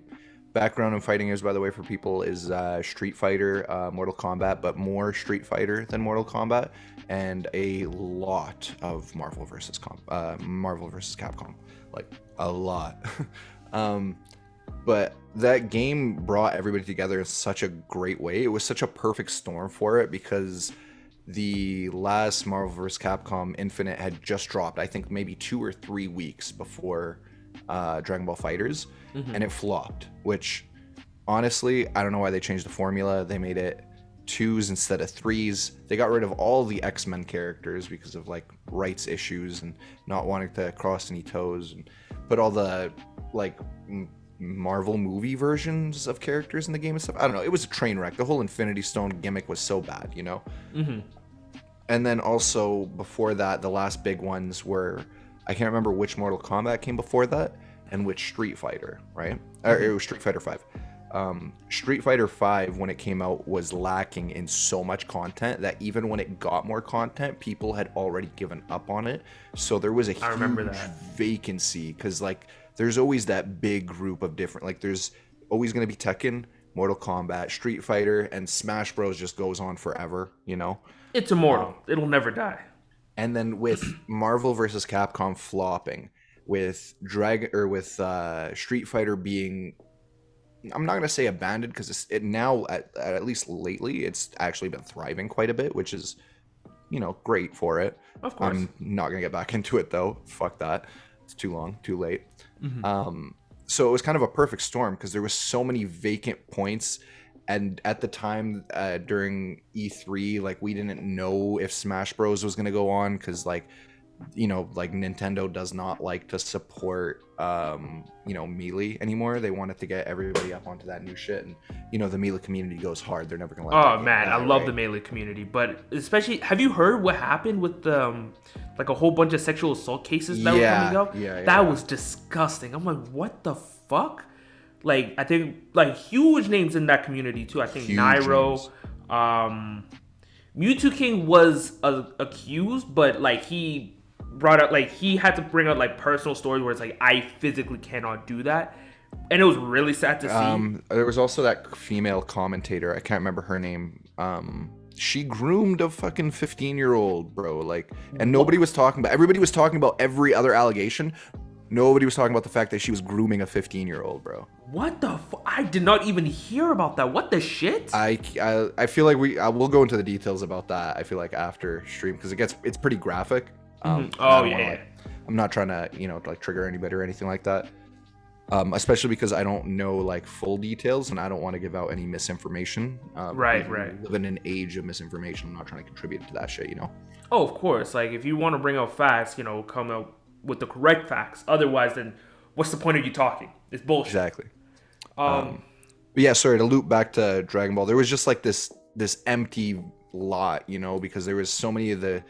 background in fighting games, by the way, for people is Street Fighter, Mortal Kombat, but more Street Fighter than Mortal Kombat, and a lot of Marvel versus Capcom, like a lot. But that game brought everybody together in such a great way. It was such a perfect storm for it because the last Marvel vs. Capcom Infinite had just dropped, I think maybe 2 or 3 weeks before Dragon Ball FighterZ, and it flopped, which honestly, I don't know why they changed the formula. They made it 2s instead of 3s. They got rid of all the X-Men characters because of like rights issues and not wanting to cross any toes, and put all the like Marvel movie versions of characters in the game and stuff. I don't know. It was a train wreck. The whole Infinity Stone gimmick was so bad, you know? And then also before that, the last big ones were, I can't remember which Mortal Kombat came before that, and with Street Fighter, right? Or it was Street Fighter 5. Street Fighter 5, when it came out, was lacking in so much content that even when it got more content, people had already given up on it. So there was a huge vacancy, because like there's always that big group of different, like there's always going to be Tekken, Mortal Kombat, Street Fighter, and Smash Bros just goes on forever, you know? It's immortal. It'll never die. And then with Marvel versus Capcom flopping, with Street Fighter being, I'm not gonna say abandoned, because it now at least lately it's actually been thriving quite a bit, which is, you know, great for it. Of course. I'm not gonna get back into it though. Fuck that. It's too long, too late. So it was kind of a perfect storm, because there was so many vacant points. And at the time, during E3, like we didn't know if Smash Bros was gonna go on, because like, you know, like Nintendo does not like to support you know, Melee anymore. They wanted to get everybody up onto that new shit, and you know, the Melee community goes hard. They're never gonna let Oh man, I love the Melee community, but especially, have you heard what happened with like a whole bunch of sexual assault cases that were coming up? That was disgusting. I'm like, what the fuck? Like, I think like huge names in that community too. I think huge Nairo, Mewtwo King was accused, but like he brought up, like he had to bring out like personal stories where it's like, I physically cannot do that, and it was really sad to see. There was also that female commentator, I can't remember her name. She groomed a fucking 15-year-old, bro, like, and nobody was talking about, everybody was talking about every other allegation. Nobody was talking about the fact that she was grooming a 15-year-old, bro. What the I did not even hear about that. What the shit? I feel like we'll go into the details about that, I feel like, after stream, because it's pretty graphic. Oh yeah. I'm not trying to, you know, like trigger anybody or anything like that. Especially because I don't know like full details, and I don't want to give out any misinformation. Right. We live in an age of misinformation. I'm not trying to contribute to that shit, you know? Oh, of course. Like, if you want to bring out facts, you know, come out with the correct facts. Otherwise, then what's the point of you talking? It's bullshit. Exactly. But yeah, sorry, to loop back to Dragon Ball. There was just like this empty lot, you know, because there was so many of the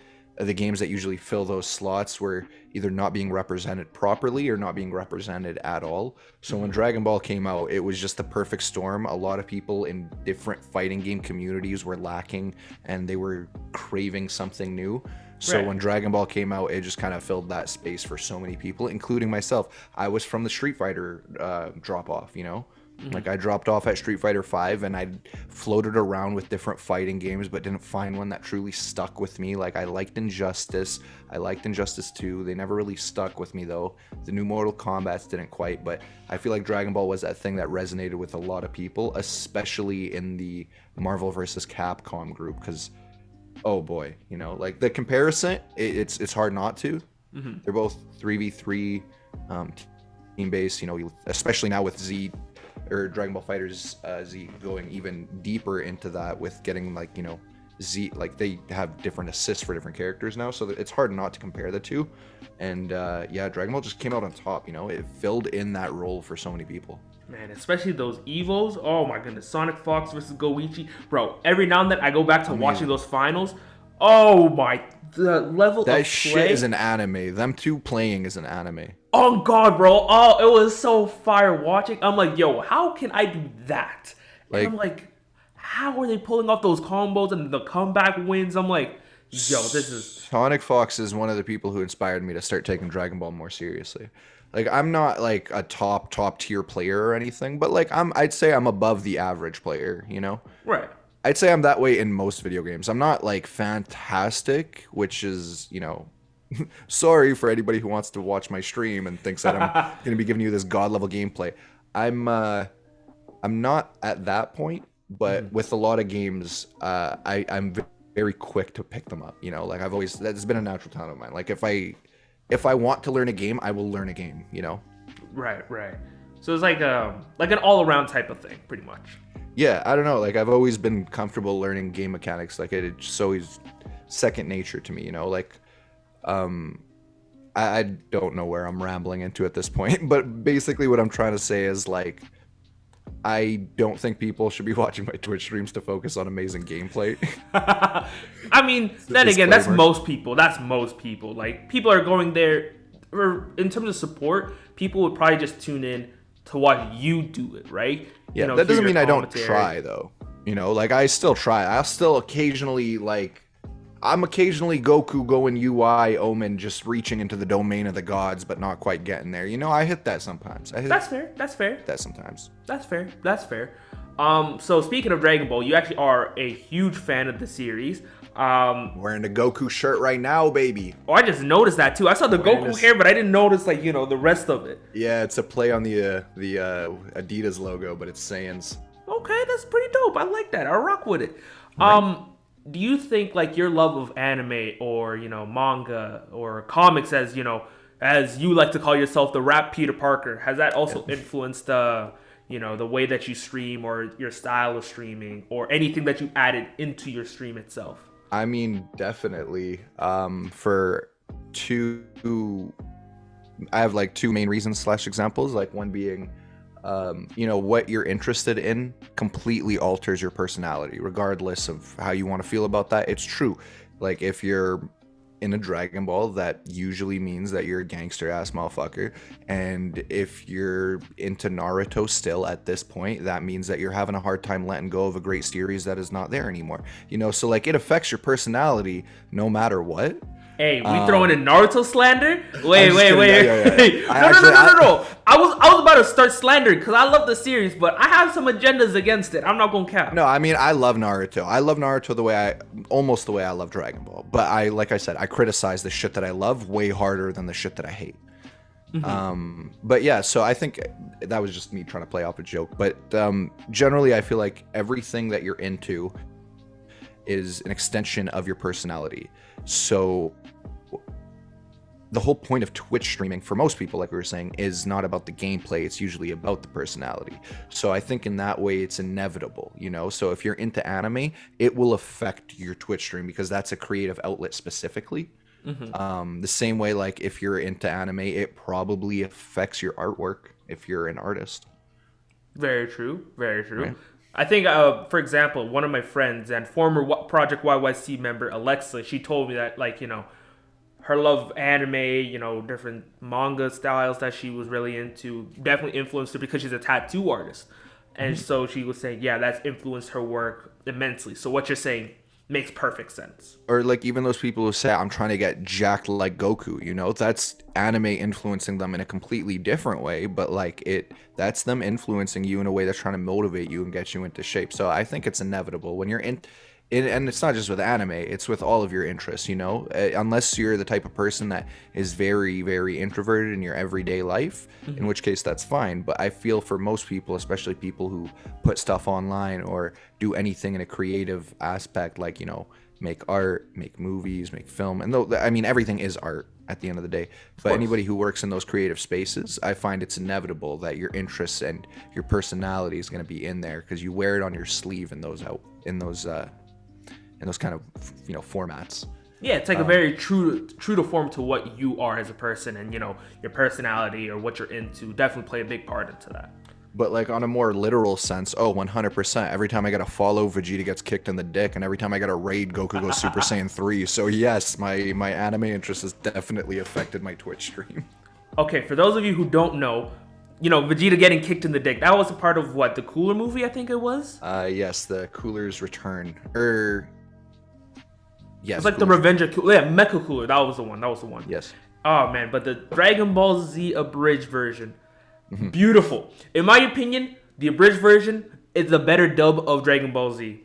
games that usually fill those slots were either not being represented properly or not being represented at all. So when Dragon Ball came out, it was just the perfect storm. A lot of people in different fighting game communities were lacking, and they were craving something new. So when Dragon Ball came out, it just kind of filled that space for so many people, including myself. I was from the Street Fighter drop off, you know? Like, I dropped off at Street Fighter 5, and I floated around with different fighting games, but didn't find one that truly stuck with me. Like, I liked Injustice. I liked Injustice 2. They never really stuck with me, though. The new Mortal Kombats didn't quite, but I feel like Dragon Ball was that thing that resonated with a lot of people, especially in the Marvel vs. Capcom group, because, oh boy, you know, like, the comparison, it's hard not to. They're both 3v3 team-based, you know, especially now with Dragon Ball FighterZ Z going even deeper into that with getting, like, you know, Z, like, they have different assists for different characters now, so it's hard not to compare the two. And yeah, Dragon Ball just came out on top, you know, it filled in that role for so many people. Man, especially those Evos. Oh my goodness, Sonic Fox versus Goichi. Bro, every now and then I go back to watching those finals. Oh my, the level that of shit play is an anime. Them two playing is an anime. Oh god, bro. Oh, it was so fire watching. I'm like, yo, how can I do that? And I'm like, how are they pulling off those combos and the comeback wins? I'm like, yo, this is... Sonic Fox is one of the people who inspired me to start taking Dragon Ball more seriously. Like, I'm not like a top tier player or anything, but like I'd say I'm above the average player, you know? Right. I'd say I'm that way in most video games. I'm not like fantastic, which is, you know, sorry for anybody who wants to watch my stream and thinks that I'm going to be giving you this god level gameplay. I'm not at that point, but with a lot of games, I'm very quick to pick them up. You know, like that's been a natural talent of mine. Like if I want to learn a game, I will learn a game. You know. Right. So it's like an all around type of thing, pretty much. Yeah, I don't know. Like I've always been comfortable learning game mechanics. Like it's always second nature to me. You know, like. I don't know where I'm rambling into at this point, but basically what I'm trying to say is like, I don't think people should be watching my Twitch streams to focus on amazing gameplay. I mean, then again, that's most people. Like, people are going there or in terms of support, people would probably just tune in to watch you do it, right? Yeah, You know, that doesn't hear mean your I don't commentary. try though. You know, like I still try. I'll still occasionally I'm occasionally Goku going UI Omen, just reaching into the domain of the gods, but not quite getting there. You know, I hit that sometimes. That's fair. That's fair. that sometimes. That's fair. That's fair. So speaking of Dragon Ball, you actually are a huge fan of the series. Wearing the Goku shirt right now, baby. Oh, I just noticed that too. I saw the Goku this- hair, but I didn't notice like, you know, the rest of it. Yeah, it's a play on the Adidas logo, but it's Saiyans. Okay, that's pretty dope. I like that. I rock with it. Do you think like your love of anime or, you know, manga or comics, as you know, as you like to call yourself, the rap Peter Parker, has that also influenced you know, the way that you stream or your style of streaming or anything that you added into your stream itself? I mean, definitely. For I have like two main reasons / examples. Like one being, you know, what you're interested in completely alters your personality, regardless of how you want to feel about that. It's true. Like if you're in a Dragon Ball, that usually means that you're a gangster ass motherfucker. And if you're into Naruto still at this point, that means that you're having a hard time letting go of a great series that is not there anymore. You know, so like it affects your personality no matter what. Hey, we throwing in Naruto slander? Wait. Yeah. No. I was about to start slandering because I love the series, but I have some agendas against it. I'm not gonna cap. No, I mean, I love Naruto. I love Naruto almost the way I love Dragon Ball. But like I said, I criticize the shit that I love way harder than the shit that I hate. But yeah, so I think that was just me trying to play off a joke. But generally, I feel like everything that you're into is an extension of your personality. So the whole point of Twitch streaming for most people, like we were saying, is not about the gameplay. It's usually about the personality. So I think in that way, it's inevitable, you know? So if you're into anime, it will affect your Twitch stream because that's a creative outlet specifically. The same way, like if you're into anime, it probably affects your artwork if you're an artist. Very true. Very true. Right. I think, for example, one of my friends and former Project YYC member, Alexa, she told me that, like, you know, her love of anime, you know, different manga styles that she was really into definitely influenced her because she's a tattoo artist. And so she was saying, yeah, that's influenced her work immensely. So what you're saying makes perfect sense. Or like even those people who say, I'm trying to get jacked like Goku, you know, that's anime influencing them in a completely different way, but like that's them influencing you in a way that's trying to motivate you and get you into shape. So I think it's inevitable when you're and it's not just with anime, it's with all of your interests, you know, unless you're the type of person that is very, very introverted in your everyday life, in which case that's fine. But I feel for most people, especially people who put stuff online or do anything in a creative aspect, like, you know, make art, make movies, make film. And though, I mean, everything is art at the end of the day. But anybody who works in those creative spaces, I find it's inevitable that your interests and your personality is going to be in there because you wear it on your sleeve in those kind of, you know, formats. Yeah, it's like a very true to form to what you are as a person, and, you know, your personality or what you're into definitely play a big part into that. But like on a more literal sense, 100%. Every time I got to follow, Vegeta gets kicked in the dick, and every time I got to raid, Goku goes Super Saiyan 3. So yes, my anime interest has definitely affected my Twitch stream. Okay, for those of you who don't know, you know, Vegeta getting kicked in the dick, that was a part of what, the Cooler movie, I think it was? Yes, the Cooler's Return. Yes. It's like the Revenge of Cooler. Yeah, Mecha Cooler. That was the one. Yes. Oh, man. But the Dragon Ball Z abridged version, beautiful. In my opinion, the abridged version is the better dub of Dragon Ball Z.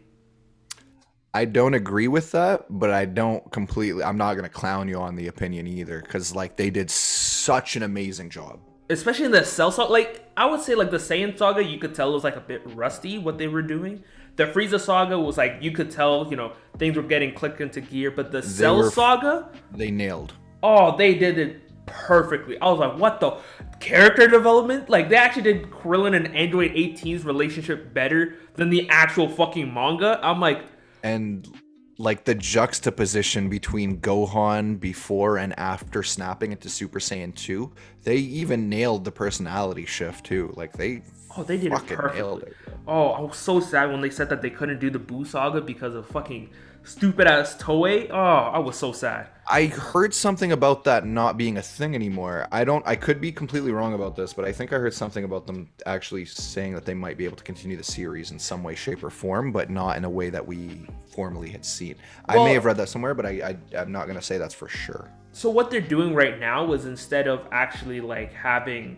I don't agree with that, but I'm not going to clown you on the opinion either, because like they did such an amazing job. Especially in the Cell Saga. Like, I would say like the Saiyan Saga, you could tell it was like a bit rusty what they were doing. The Frieza Saga was like, you could tell, you know, things were getting clicked into gear. But the Cell Saga, they nailed. Oh, they did it perfectly. I was like, what the? Character development? Like, they actually did Krillin and Android 18's relationship better than the actual fucking manga. I'm like... And, like, the juxtaposition between Gohan before and after snapping into Super Saiyan 2, they even nailed the personality shift, too. Like, they did it perfectly. Oh, I was so sad when they said that they couldn't do the Buu Saga because of fucking stupid ass Toei. Oh, I was so sad. I heard something about that not being a thing anymore. I could be completely wrong about this, but I think I heard something about them actually saying that they might be able to continue the series in some way, shape, or form, but not in a way that we formerly had seen. I may have read that somewhere, but I'm not going to say that's for sure. So what they're doing right now is instead of actually like having,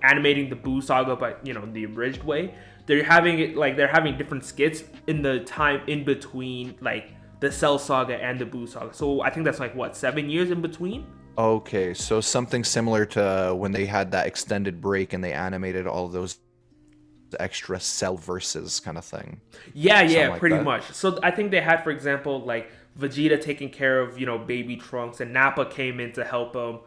animating the Boo Saga, but the abridged way, they're having it like they're having different skits in the time in between like the Cell Saga and the Boo Saga. So I think that's like what, 7 years in between? Okay, so something similar to when they had that extended break and they animated all of those extra Cell verses kind of thing. Yeah, Like pretty that. much. So I think they had, for example, like Vegeta taking care of baby Trunks, and Nappa came in to help him.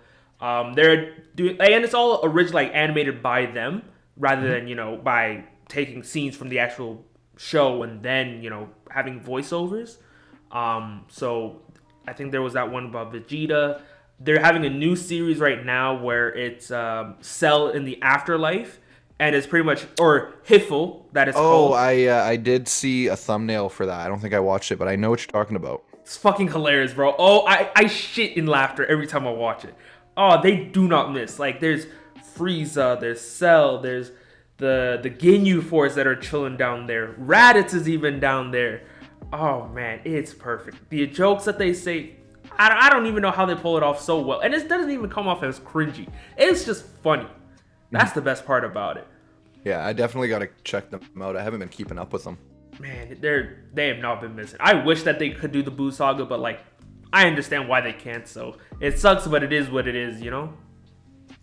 They're doing, and it's all original, like animated by them rather than by taking scenes from the actual show and then having voiceovers. So I think there was that one about Vegeta. They're having a new series right now where it's Cell in the Afterlife, and it's pretty much, or Hiffle, that is called. I did see a thumbnail for that. I don't think I watched it, but I know what you're talking about. It's fucking hilarious, bro. Oh, I shit in laughter every time I watch it. Oh, they do not miss. Like, there's Frieza, there's Cell, there's the Ginyu Force that are chilling down there. Raditz is even down there. Oh man, it's perfect. The jokes that they say, I don't even know how they pull it off so well. And it doesn't even come off as cringy. It's just funny. That's the best part about it. Yeah, I definitely got to check them out. I haven't been keeping up with them. Man, they have not been missing. I wish that they could do the Boo Saga, but like, I understand why they can't. So it sucks, but it is what it is,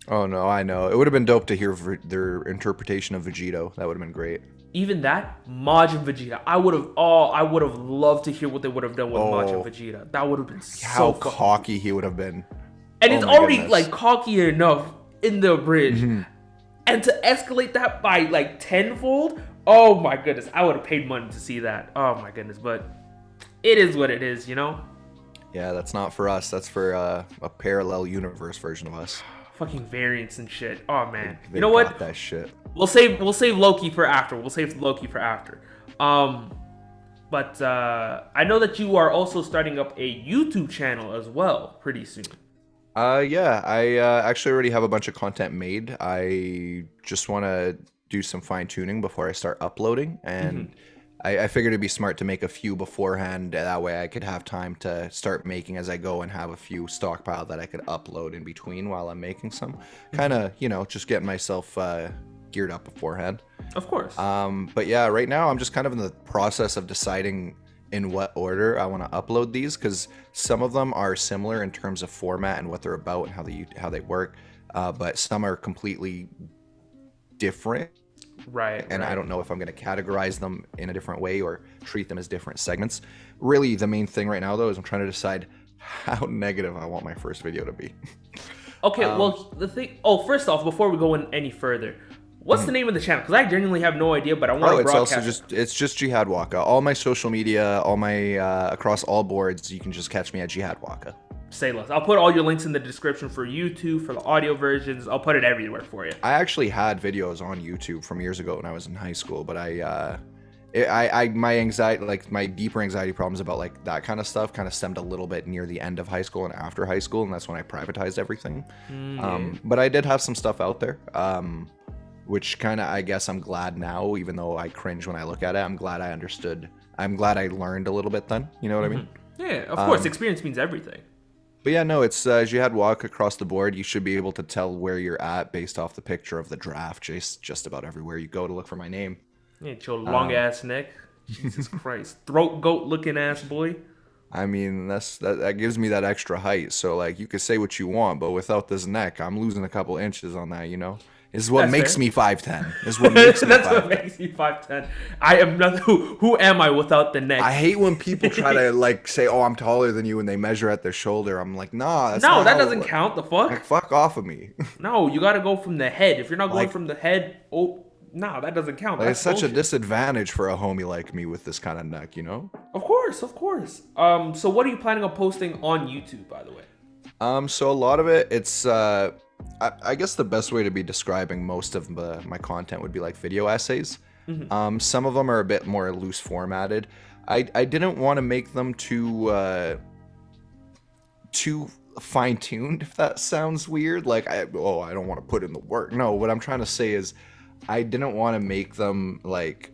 Oh no, I know. It would have been dope to hear their interpretation of Vegito. That would have been great. Even that, Majin Vegeta. I would have loved to hear what they would have done with Majin Vegeta. That would have been How so fun. cocky he would have been. And Oh it's my already goodness. like cocky enough in the bridge. And to escalate that by like tenfold, oh my goodness, I would have paid money to see that. Oh my goodness, but it is what it is, Yeah, that's not for us. That's for a parallel universe version of us. Fucking variants and shit. Oh man. They You know got what? that shit. We'll save Loki for after. But I know that you are also starting up a YouTube channel as well pretty soon. Yeah, I actually already have a bunch of content made. I just want to do some fine tuning before I start uploading, and I figured it'd be smart to make a few beforehand. That way I could have time to start making as I go and have a few stockpiled that I could upload in between while I'm making some. Kind of, just getting myself geared up beforehand. Of course. But yeah, right now I'm just kind of in the process of deciding in what order I want to upload these, because some of them are similar in terms of format and what they're about and how they work, but some are completely different. Right. And I don't know if I'm going to categorize them in a different way or treat them as different segments. Really, the main thing right now, though, is I'm trying to decide how negative I want my first video to be. Okay, well, the thing... Oh, first off, before we go in any further, what's the name of the channel? Because I genuinely have no idea, but I want to It's broadcast. also it's just JehadWaka. All my social media, all my across all boards, you can just catch me at JehadWaka. Say less. I'll put all your links in the description for YouTube, for the audio versions. I'll put it everywhere for you. I actually had videos on YouTube from years ago when I was in high school, but my anxiety, like my deeper anxiety problems about like that kind of stuff, kind of stemmed a little bit near the end of high school and after high school, and that's when I privatized everything. But I did have some stuff out there, which kind of, I guess I'm glad now, even though I cringe when I look at it. I'm glad I understood. I'm glad I learned a little bit then. You know what I mean? Yeah, of course. Experience means everything. But yeah, no, it's JehadWaka across the board. You should be able to tell where you're at based off the picture of the draft, just about everywhere you go to look for my name. Yeah, your long ass neck. Jesus Christ. Throat goat looking ass boy. I mean, that gives me that extra height. So like, you could say what you want, but without this neck, I'm losing a couple inches on that. This is what That's makes fair. me 5'10". This is what makes me That's 5'10". what makes me 5'10". I am not. Who am I without the neck? I hate when people try to like say, "Oh, I'm taller than you," and they measure at their shoulder. I'm like, nah, that's no, not that how it doesn't works. count. The fuck? Like, fuck off of me. No, you got to go from the head. If you're not going Like- from the head, no, that doesn't count. Like, That's it's such a bullshit. disadvantage for a homie like me with this kind of neck, Of course, of course. So what are you planning on posting on YouTube, by the way? So a lot of it, it's I guess the best way to be describing most of my content would be like video essays. Some of them are a bit more loose formatted. I didn't want to make them too fine-tuned, if that sounds weird. Like, I don't want to put in the work. No, what I'm trying to say is I didn't want to make them like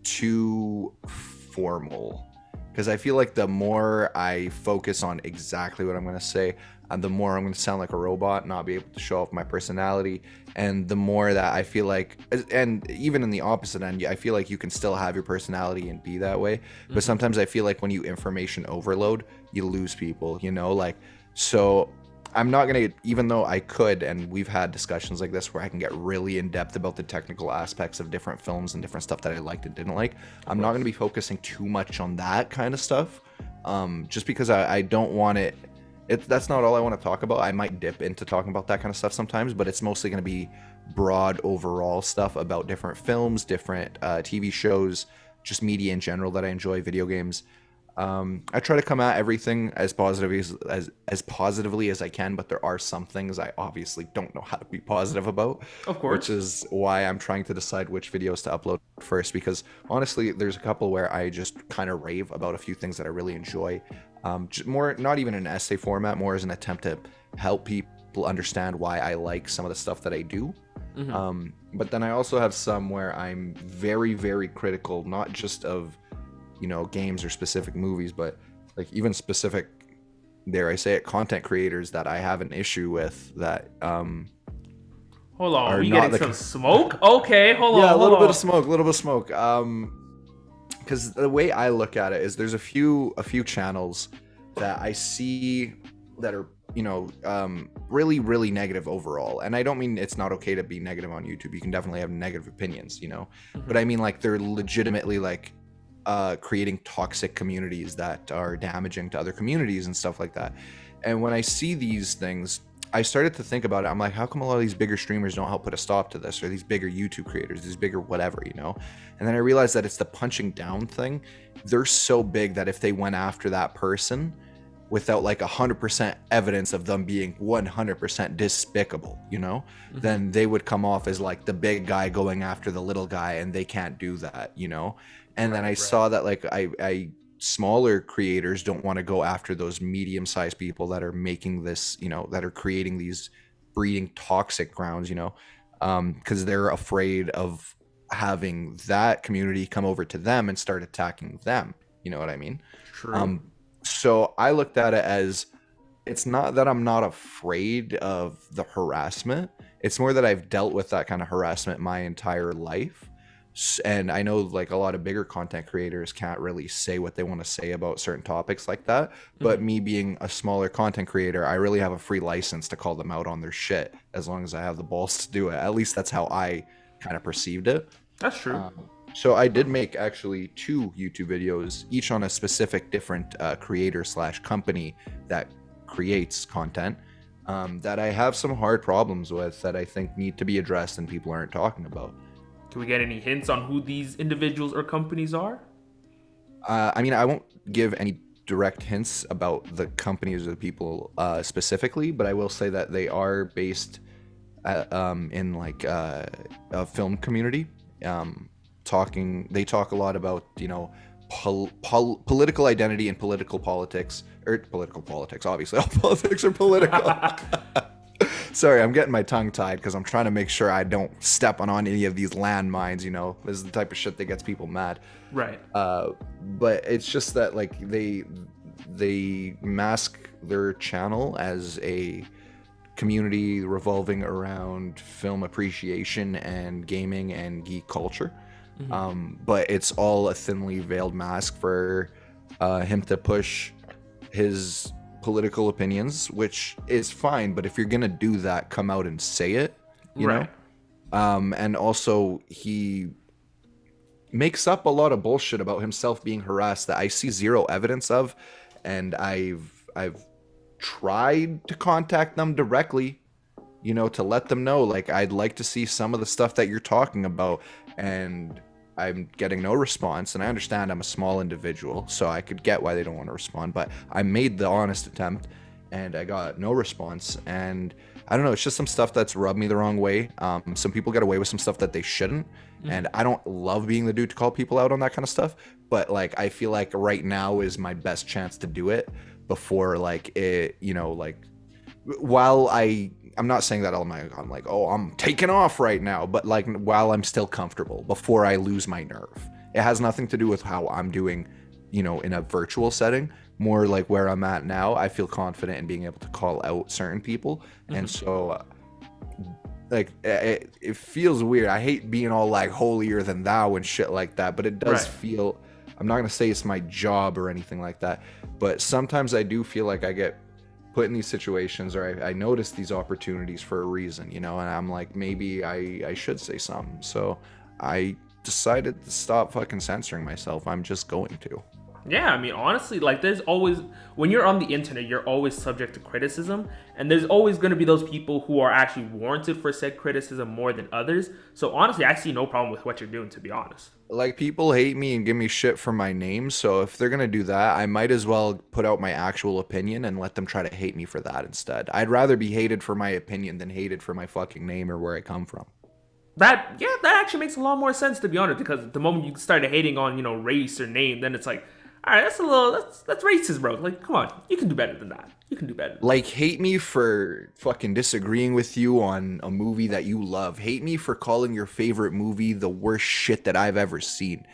too formal, because I feel like the more I focus on exactly what I'm going to say, and the more I'm going to sound like a robot, not be able to show off my personality, and the more that I feel like, and even in the opposite end, I feel like you can still have your personality and be that way, but sometimes I feel like when you information overload, you lose people, like, so I'm not going to, even though I could, and we've had discussions like this where I can get really in depth about the technical aspects of different films and different stuff that I liked and didn't like. I'm not going to be focusing too much on that kind of stuff, just because I don't want it. That's not all I want to talk about. I might dip into talking about that kind of stuff sometimes, but it's mostly going to be broad overall stuff about different films, different TV shows, just media in general that I enjoy, video games. I try to come at everything as positively as I can, but there are some things I obviously don't know how to be positive about. Of course. Which is why I'm trying to decide which videos to upload first, because honestly, there's a couple where I just kind of rave about a few things that I really enjoy. More, not even in an essay format, more as an attempt to help people understand why I like some of the stuff that I do. But then I also have some where I'm very, very critical, not just of games or specific movies, but like even specific, dare I say it, content creators that I have an issue with that Hold on, are we not getting some smoke? Okay, hold on. Yeah, a little bit of smoke. Because the way I look at it is there's a few channels that I see that are really, really negative overall, and I don't mean it's not okay to be negative on YouTube. You can definitely have negative opinions, but I mean, like, they're legitimately like creating toxic communities that are damaging to other communities and stuff like that. And when I see these things, I started to think about it. I'm like, how come a lot of these bigger streamers don't help put a stop to this, or these bigger YouTube creators, these bigger whatever, And then I realized that it's the punching down thing. They're so big that if they went after that person without like 100% evidence of them being 100% despicable, then they would come off as like the big guy going after the little guy, and they can't do that, And then I saw that like I smaller creators don't want to go after those medium-sized people that are making this, that are creating these breeding toxic grounds, because they're afraid of having that community come over to them and start attacking them. You know what I mean? True. So I looked at it as, it's not that I'm not afraid of the harassment. It's more that I've dealt with that kind of harassment my entire life. And I know like a lot of bigger content creators can't really say what they want to say about certain topics like that. But me being a smaller content creator, I really have a free license to call them out on their shit, as long as I have the balls to do it. At least that's how I kind of perceived it. That's true. So I did make actually 2 YouTube videos, each on a specific different creator/company that creates content, that I have some hard problems with that I think need to be addressed and people aren't talking about. Can we get any hints on who these individuals or companies are? I mean, I won't give any direct hints about the companies or the people specifically, but I will say that they are based in like a film community. They talk a lot about political identity and political politics, obviously all politics are political. Sorry, I'm getting my tongue tied because I'm trying to make sure I don't step on any of these landmines. This is the type of shit that gets people mad. Right. But it's just that like they mask their channel as a community revolving around film appreciation and gaming and geek culture. But it's all a thinly veiled mask for him to push his political opinions, which is fine, but if you're gonna do that, come out and say it, you know? And also he makes up a lot of bullshit about himself being harassed that I see zero evidence of, and I've tried to contact them directly, to let them know, like, I'd like to see some of the stuff that you're talking about, and I'm getting no response. And I understand I'm a small individual, so I could get why they don't want to respond, but I made the honest attempt and I got no response. And I don't know, it's just some stuff that's rubbed me the wrong way. Some people get away with some stuff that they shouldn't, And I don't love being the dude to call people out on that kind of stuff, but like I feel like right now is my best chance to do it before like it, like while I'm not saying that I'm like, oh, I'm taking off right now, but like while I'm still comfortable before I lose my nerve. It has nothing to do with how I'm doing, in a virtual setting. More like where I'm at now, I feel confident in being able to call out certain people. And so like it feels weird. I hate being all like holier than thou and shit like that, but it does feel, I'm not gonna say it's my job or anything like that, but sometimes I do feel like I get put in these situations, or I notice these opportunities for a reason, and I'm like, maybe I should say something. So I decided to stop fucking censoring myself. I'm just going to. Yeah, I mean, honestly, like, there's always, when you're on the internet, you're always subject to criticism, and there's always going to be those people who are actually warranted for said criticism more than others. So honestly, I see no problem with what you're doing, to be honest. Like, people hate me and give me shit for my name, so if they're gonna do that, I might as well put out my actual opinion and let them try to hate me for that instead. I'd rather be hated for my opinion than hated for my fucking name or where I come from. That actually makes a lot more sense, to be honest, because the moment you started hating on, race or name, then it's like, all right, that's racist, bro. Like, come on, you can do better than that. You can do better. Like, hate me for fucking disagreeing with you on a movie that you love. Hate me for calling your favorite movie the worst shit that I've ever seen.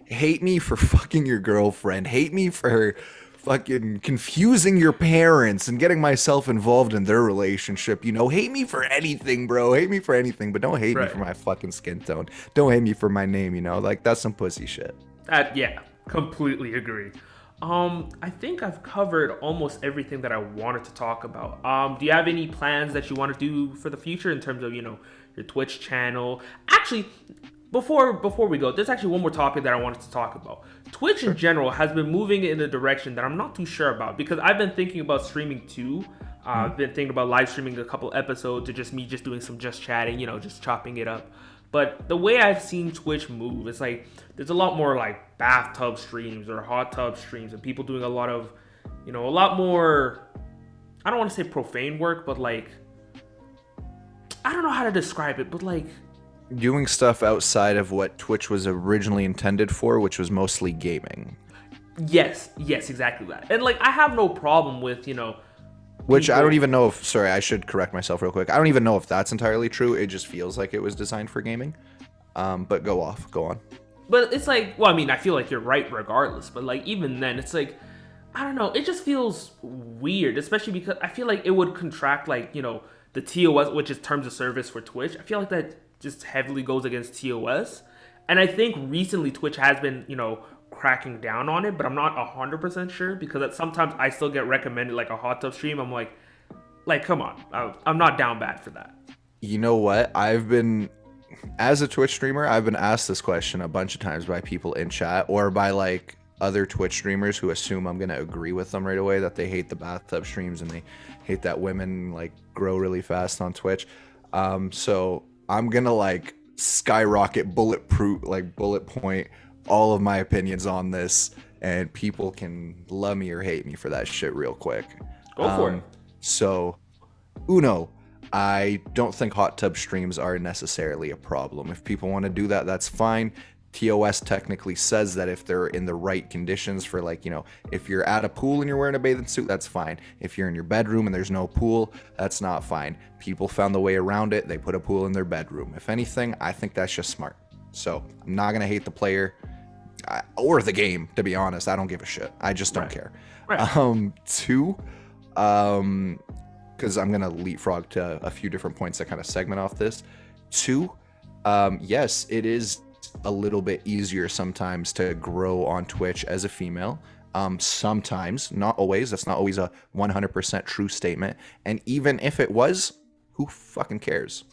Hate me for fucking your girlfriend. Hate me for fucking confusing your parents and getting myself involved in their relationship. Hate me for anything, bro. Hate me for anything, but don't hate me for my fucking skin tone. Don't hate me for my name, like, that's some pussy shit. Yeah. Completely agree. I think I've covered almost everything that I wanted to talk about. Do you have any plans that you want to do for the future in terms of, your Twitch channel? Actually, before we go, there's actually one more topic that I wanted to talk about. Twitch in general has been moving in a direction that I'm not too sure about, because I've been thinking about streaming too. I've been thinking about live streaming a couple episodes, or just me just doing some just chatting, just chopping it up. But the way I've seen Twitch move, it's like there's a lot more like bathtub streams or hot tub streams, and people doing a lot of, a lot more, I don't want to say profane work, but like, I don't know how to describe it, but like, doing stuff outside of what Twitch was originally intended for, which was mostly gaming. Yes, exactly that. And like, I have no problem with, which I don't even know if, sorry, I should correct myself real quick. I don't even know if that's entirely true. It just feels like it was designed for gaming. But go on. But it's like, well, I mean, I feel like you're right regardless. But like, even then, it's like, I don't know. It just feels weird, especially because I feel like it would contract like, the TOS, which is terms of service for Twitch. I feel like that just heavily goes against TOS. And I think recently Twitch has been, cracking down on it, but I'm not 100% sure, because sometimes I still get recommended like a hot tub stream. I'm like come on, I'm not down bad for that. You know what? As a Twitch streamer, I've been asked this question a bunch of times by people in chat, or by like other Twitch streamers who assume I'm gonna agree with them right away, that they hate the bathtub streams and they hate that women like grow really fast on Twitch. So I'm gonna like skyrocket bullet point all of my opinions on this, and people can love me or hate me for that shit real quick. Go for it. So, I don't think hot tub streams are necessarily a problem. If people want to do that, that's fine. TOS technically says that if they're in the right conditions for, like, if you're at a pool and you're wearing a bathing suit, that's fine. If you're in your bedroom and there's no pool, that's not fine. People found the way around it. They put a pool in their bedroom. If anything, I think that's just smart. So I'm not going to hate the player or the game, to be honest. I don't give a shit. I just don't care. Right. Two, because I'm gonna leapfrog to a few different points that kind of segment off this. Two, yes, it is a little bit easier sometimes to grow on Twitch as a female. Sometimes, not always. That's not always a 100% true statement. And even if it was, who fucking cares?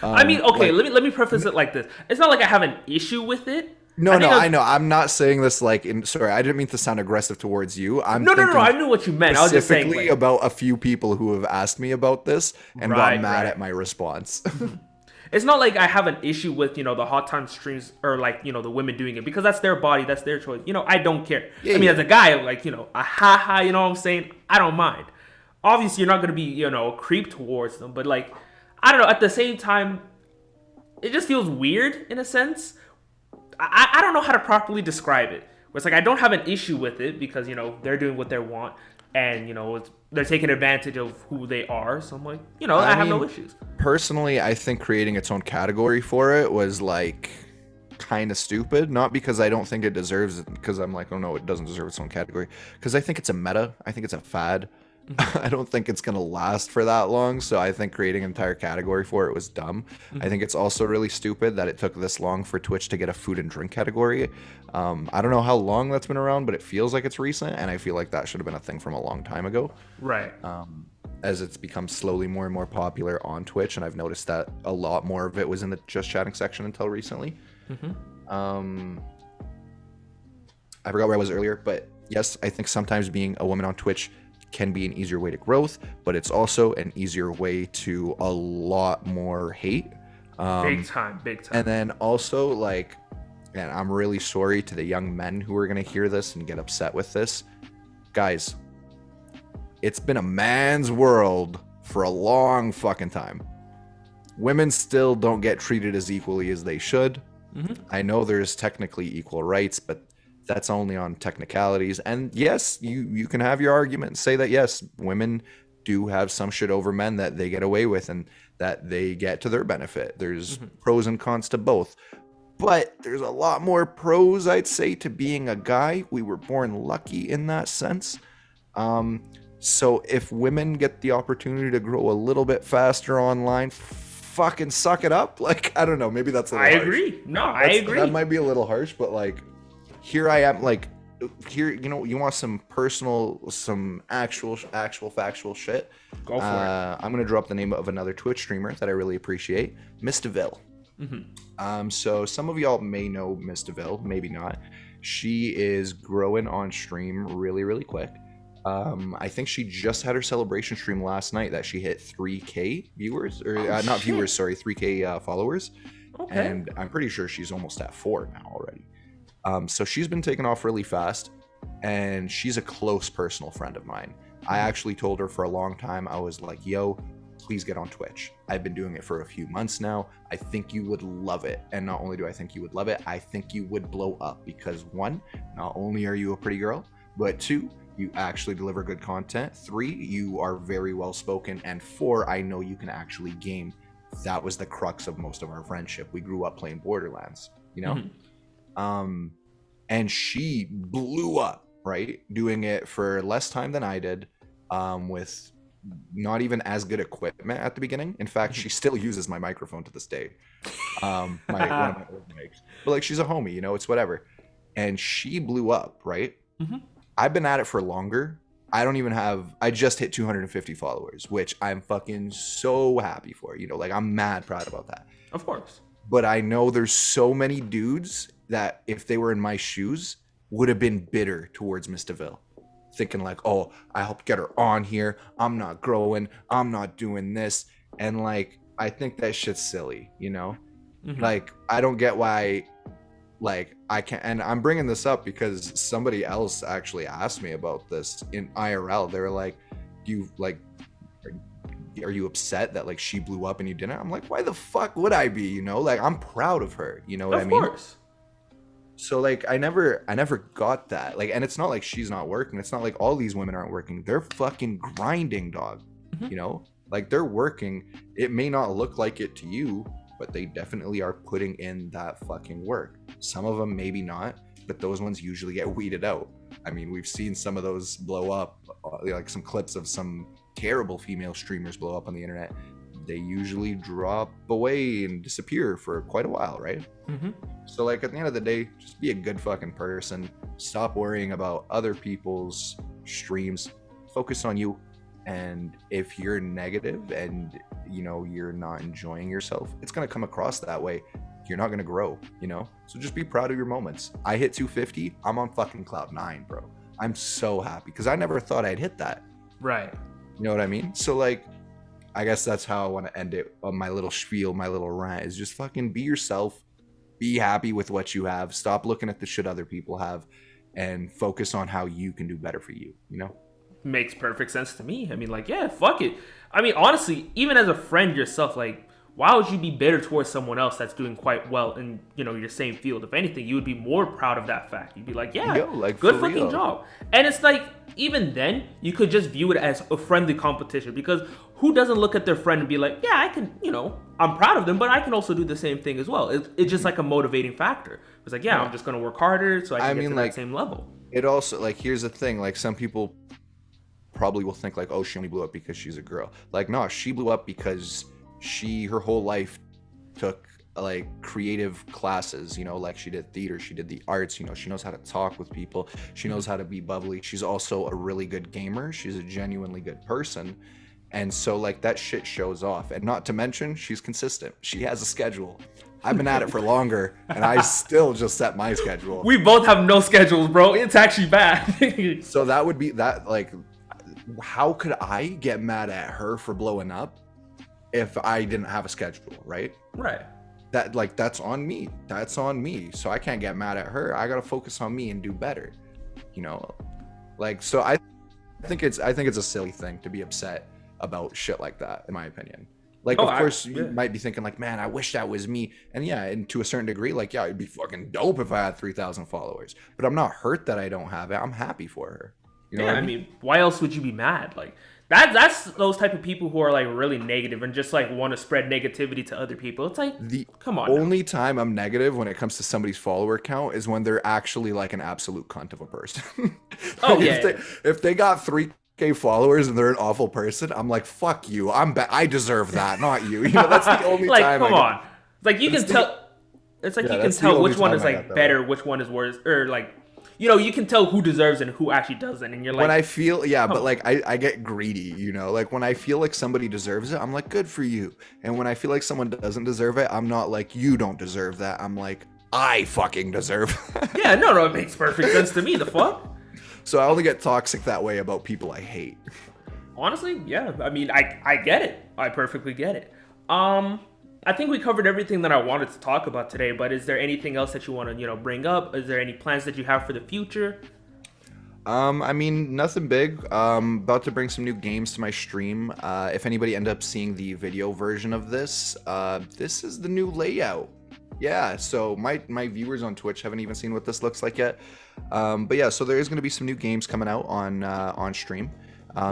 I mean, okay, let me preface it like this. It's not like I have an issue with it. No, I know. I'm not saying this like sorry, I didn't mean to sound aggressive towards you. No, I knew what you meant. I was just saying specifically about a few people who have asked me about this and got mad at my response. It's not like I have an issue with, the hot time streams or like, the women doing it, because that's their body, that's their choice. I don't care. I mean, as a guy, I'm like, a ha, you know what I'm saying? I don't mind. Obviously, you're not going to be, a creep towards them, but like, I don't know, at the same time, it just feels weird in a sense. I don't know how to properly describe it. Where it's like I don't have an issue with it because they're doing what they want, and they're taking advantage of who they are. So I'm like, I have no issues. Personally, I think creating its own category for it was like kind of stupid. Not because I don't think it deserves it, because I'm like, oh no, it doesn't deserve its own category. Because I think it's a meta. I think it's a fad. I don't think it's going to last for that long. So I think creating an entire category for it was dumb. I think it's also really stupid that it took this long for Twitch to get a food and drink category. I don't know how long that's been around, but it feels like it's recent. And I feel like that should have been a thing from a long time ago. Right. As it's become slowly more and more popular on Twitch. And I've noticed that a lot more of it was in the just chatting section until recently. I forgot where I was earlier, but yes, I think sometimes being a woman on Twitch can be an easier way to growth, but it's also an easier way to a lot more hate. Big time. And then also, like, and I'm really sorry to the young men who are going to hear this and get upset with this. Guys, it's been a man's world for a long fucking time. Women still don't get treated as equally as they should. I know there's technically equal rights, but that's only on technicalities. And yes, you can have your argument and say that yes, women do have some shit over men that they get away with and that they get to their benefit. There's pros and cons to both. But there's a lot more pros, I'd say, to being a guy. We were born lucky in that sense. So if women get the opportunity to grow a little bit faster online, fucking suck it up. Like, I don't know, maybe that's a little harsh. Agree. No, I agree. That might be a little harsh, but like, here I am, like, here, you want some personal, some actual factual shit. Go for it. I'm gonna drop the name of another Twitch streamer that I really appreciate, Miss DeVille. So some of y'all may know Miss DeVille, maybe not. She is growing on stream really, really quick. I think she just had her celebration stream last night that she hit 3K viewers, or not viewers, sorry, 3K followers. Okay. And I'm pretty sure she's almost at 4 now already. So she's been taking off really fast, and she's a close personal friend of mine. I actually told her for a long time, I was like, yo, please get on Twitch. I've been doing it for a few months now. I think you would love it. And not only do I think you would love it, I think you would blow up because 1, not only are you a pretty girl, but 2, you actually deliver good content. 3, you are very well spoken. And 4, I know you can actually game. That was the crux of most of our friendship. We grew up playing Borderlands, and she blew up, right? Doing it for less time than I did, with not even as good equipment at the beginning. In fact, she still uses my microphone to this day. One of my old mics. But like, she's a homie, it's whatever. And she blew up, right? I've been at it for longer. I just hit 250 followers, which I'm fucking so happy for, like, I'm mad proud about that. Of course. But I know there's so many dudes that if they were in my shoes would have been bitter towards Miss DeVille, thinking like, oh, I helped get her on here, I'm not growing, I'm not doing this. And like, I think that shit's silly, like, I don't get why, like, I can't. And I'm bringing this up because somebody else actually asked me about this in IRL. They were like, are you upset that like she blew up and you didn't? I'm like, why the fuck would I be? Like, I'm proud of her. You know what I mean? Of course. So like, I never got that. Like, and it's not like she's not working. It's not like all these women aren't working. They're fucking grinding, dog. Like, they're working. It may not look like it to you, but they definitely are putting in that fucking work. Some of them maybe not, but those ones usually get weeded out. I mean, we've seen some of those blow up, like some clips of some terrible female streamers blow up on the internet. They usually drop away and disappear for quite a while, right? So like, at the end of the day, just be a good fucking person. Stop worrying about other people's streams. Focus on you. And if you're negative and you're not enjoying yourself, it's going to come across that way. You're not going to grow, so just be proud of your moments. I hit 250. I'm on fucking cloud 9, bro. I'm so happy because I never thought I'd hit that. Right. You know what I mean? So like, I guess that's how I want to end it on my little spiel, my little rant, is just fucking be yourself. Be happy with what you have. Stop looking at the shit other people have and focus on how you can do better for you, Makes perfect sense to me. I mean, like, yeah, fuck it. I mean, honestly, even as a friend yourself, like, why would you be bitter towards someone else that's doing quite well in, you know, your same field? If anything, you would be more proud of that fact. You'd be like, yeah, good fucking real. job. And it's like, even then, you could just view it as a friendly competition, because who doesn't look at their friend and be like, yeah, I can, you know, I'm proud of them, but I can also do the same thing as well. It's just like a motivating factor. It's like, yeah, I'm just going to work harder so I can get to that same level. It also, like, here's the thing, like, some people probably will think like, oh, she only blew up because she's a girl. Like, no, she blew up because her whole life took like creative classes, you know, like she did theater, she did the arts, you know, she knows how to talk with people, she knows how to be bubbly, she's also a really good gamer, she's a genuinely good person, and so like that shit shows off. And not to mention, she's consistent, she has a schedule. I've been at it for longer and I still just set my schedule. We both have no schedules, bro. It's actually bad. So that would be that, like, how could I get mad at her for blowing up if I didn't have a schedule, right? Right. That, like, that's on me. That's on me. So I can't get mad at her. I gotta focus on me and do better. You know, like, so I think it's a silly thing to be upset about shit like that, in my opinion. Like, of course, you might be thinking like, man, I wish that was me. And yeah, and to a certain degree, like, yeah, it'd be fucking dope if I had 3,000 followers. But I'm not hurt that I don't have it. I'm happy for her. You know what I mean? Why else would you be mad? Like, that's those type of people who are like really negative and just like want to spread negativity to other people. It's like, come on. Only time I'm negative when it comes to somebody's follower count is when they're actually like an absolute cunt of a person. Oh yeah. If they got 3K followers and they're an awful person, I'm like, fuck you. I deserve that, not you. You know, that's the only like, time. Come on. Like, you can tell. It's like, you can tell which one is like better, which one is worse, or like, you know, you can tell who deserves it and who actually doesn't. And you're like, when I feel, but like I get greedy, you know, like when I feel like somebody deserves it, I'm like, good for you. And when I feel like someone doesn't deserve it, I'm not like, you don't deserve that. I'm like, I fucking deserve it. Yeah, no, it makes perfect sense to me. The fuck? So I only get toxic that way about people I hate. Honestly, yeah. I mean, I get it. I perfectly get it. I think we covered everything that I wanted to talk about today, but is there anything else that you want to, you know, bring up? Is there any plans that you have for the future? I mean, nothing big. About to bring some new games to my stream. If anybody end up seeing the video version of this, this is the new layout. Yeah, so my viewers on Twitch haven't even seen what this looks like yet. But yeah, so there is going to be some new games coming out on stream.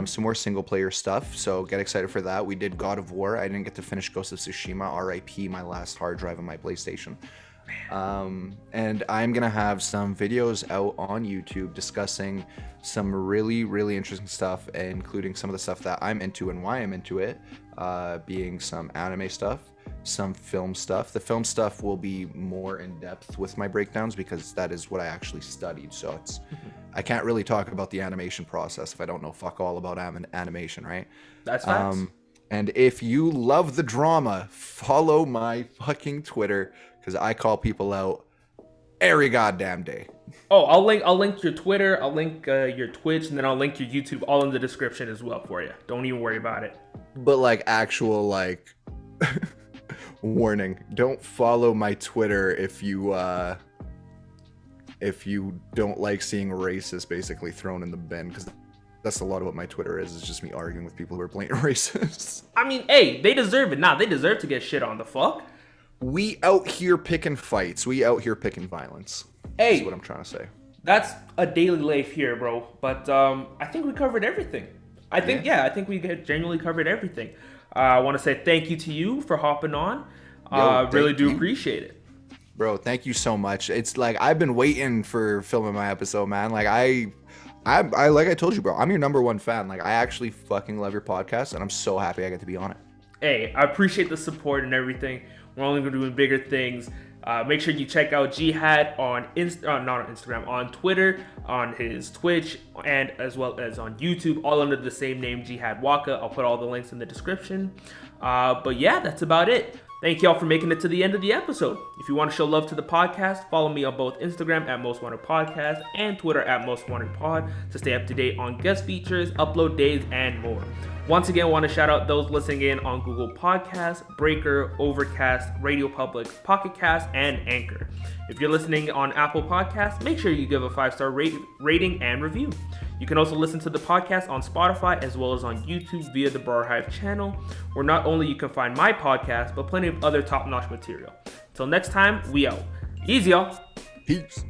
Some more single player stuff, so get excited for that. We did God of War. I didn't get to finish Ghost of Tsushima, RIP, my last hard drive on my PlayStation. And I'm gonna have some videos out on YouTube discussing some really, really interesting stuff, including some of the stuff that I'm into and why I'm into it, being some anime stuff, some film stuff. The film stuff will be more in depth with my breakdowns because that is what I actually studied, so it's I can't really talk about the animation process if I don't know fuck all about animation, right? That's facts. And if you love the drama, follow my fucking Twitter, because I call people out every goddamn day. Oh, I'll link your Twitter, I'll link your Twitch, and then I'll link your YouTube all in the description as well for you. Don't even worry about it. But like actual like warning, don't follow my Twitter if you don't like seeing racist basically thrown in the bin, because that's a lot of what my Twitter is. It's just me arguing with people who are blatant racists. I mean, hey, they deserve it. Nah, they deserve to get shit on. The fuck? We out here picking fights. We out here picking violence. Hey, that's what I'm trying to say. That's a daily life here, bro. But I think we covered everything. I think we genuinely covered everything. I want to say thank you to you for hopping on. Really do appreciate it. Bro, thank you so much. It's like I've been waiting for filming my episode, man. Like I like I told you, bro, I'm your #1 fan. Like I actually fucking love your podcast, and I'm so happy I get to be on it. Hey, I appreciate the support and everything. We're only going to be doing bigger things. Make sure you check out Jehad on not on Instagram, on Twitter, on his Twitch, and as well as on YouTube, all under the same name, JehadWaka. I'll put all the links in the description. But yeah, that's about it. Thank y'all for making it to the end of the episode. If you want to show love to the podcast, follow me on both Instagram at Most Wanted Podcast and Twitter at Most Wanted Pod to stay up to date on guest features, upload days, and more. Once again, I want to shout out those listening in on Google Podcasts, Breaker, Overcast, Radio Public, Pocket Cast, and Anchor. If you're listening on Apple Podcasts, make sure you give a 5-star rating and review. You can also listen to the podcast on Spotify as well as on YouTube via the BrarHive channel, where not only you can find my podcast, but plenty of other top-notch material. Until next time, we out. Easy, y'all. Peace.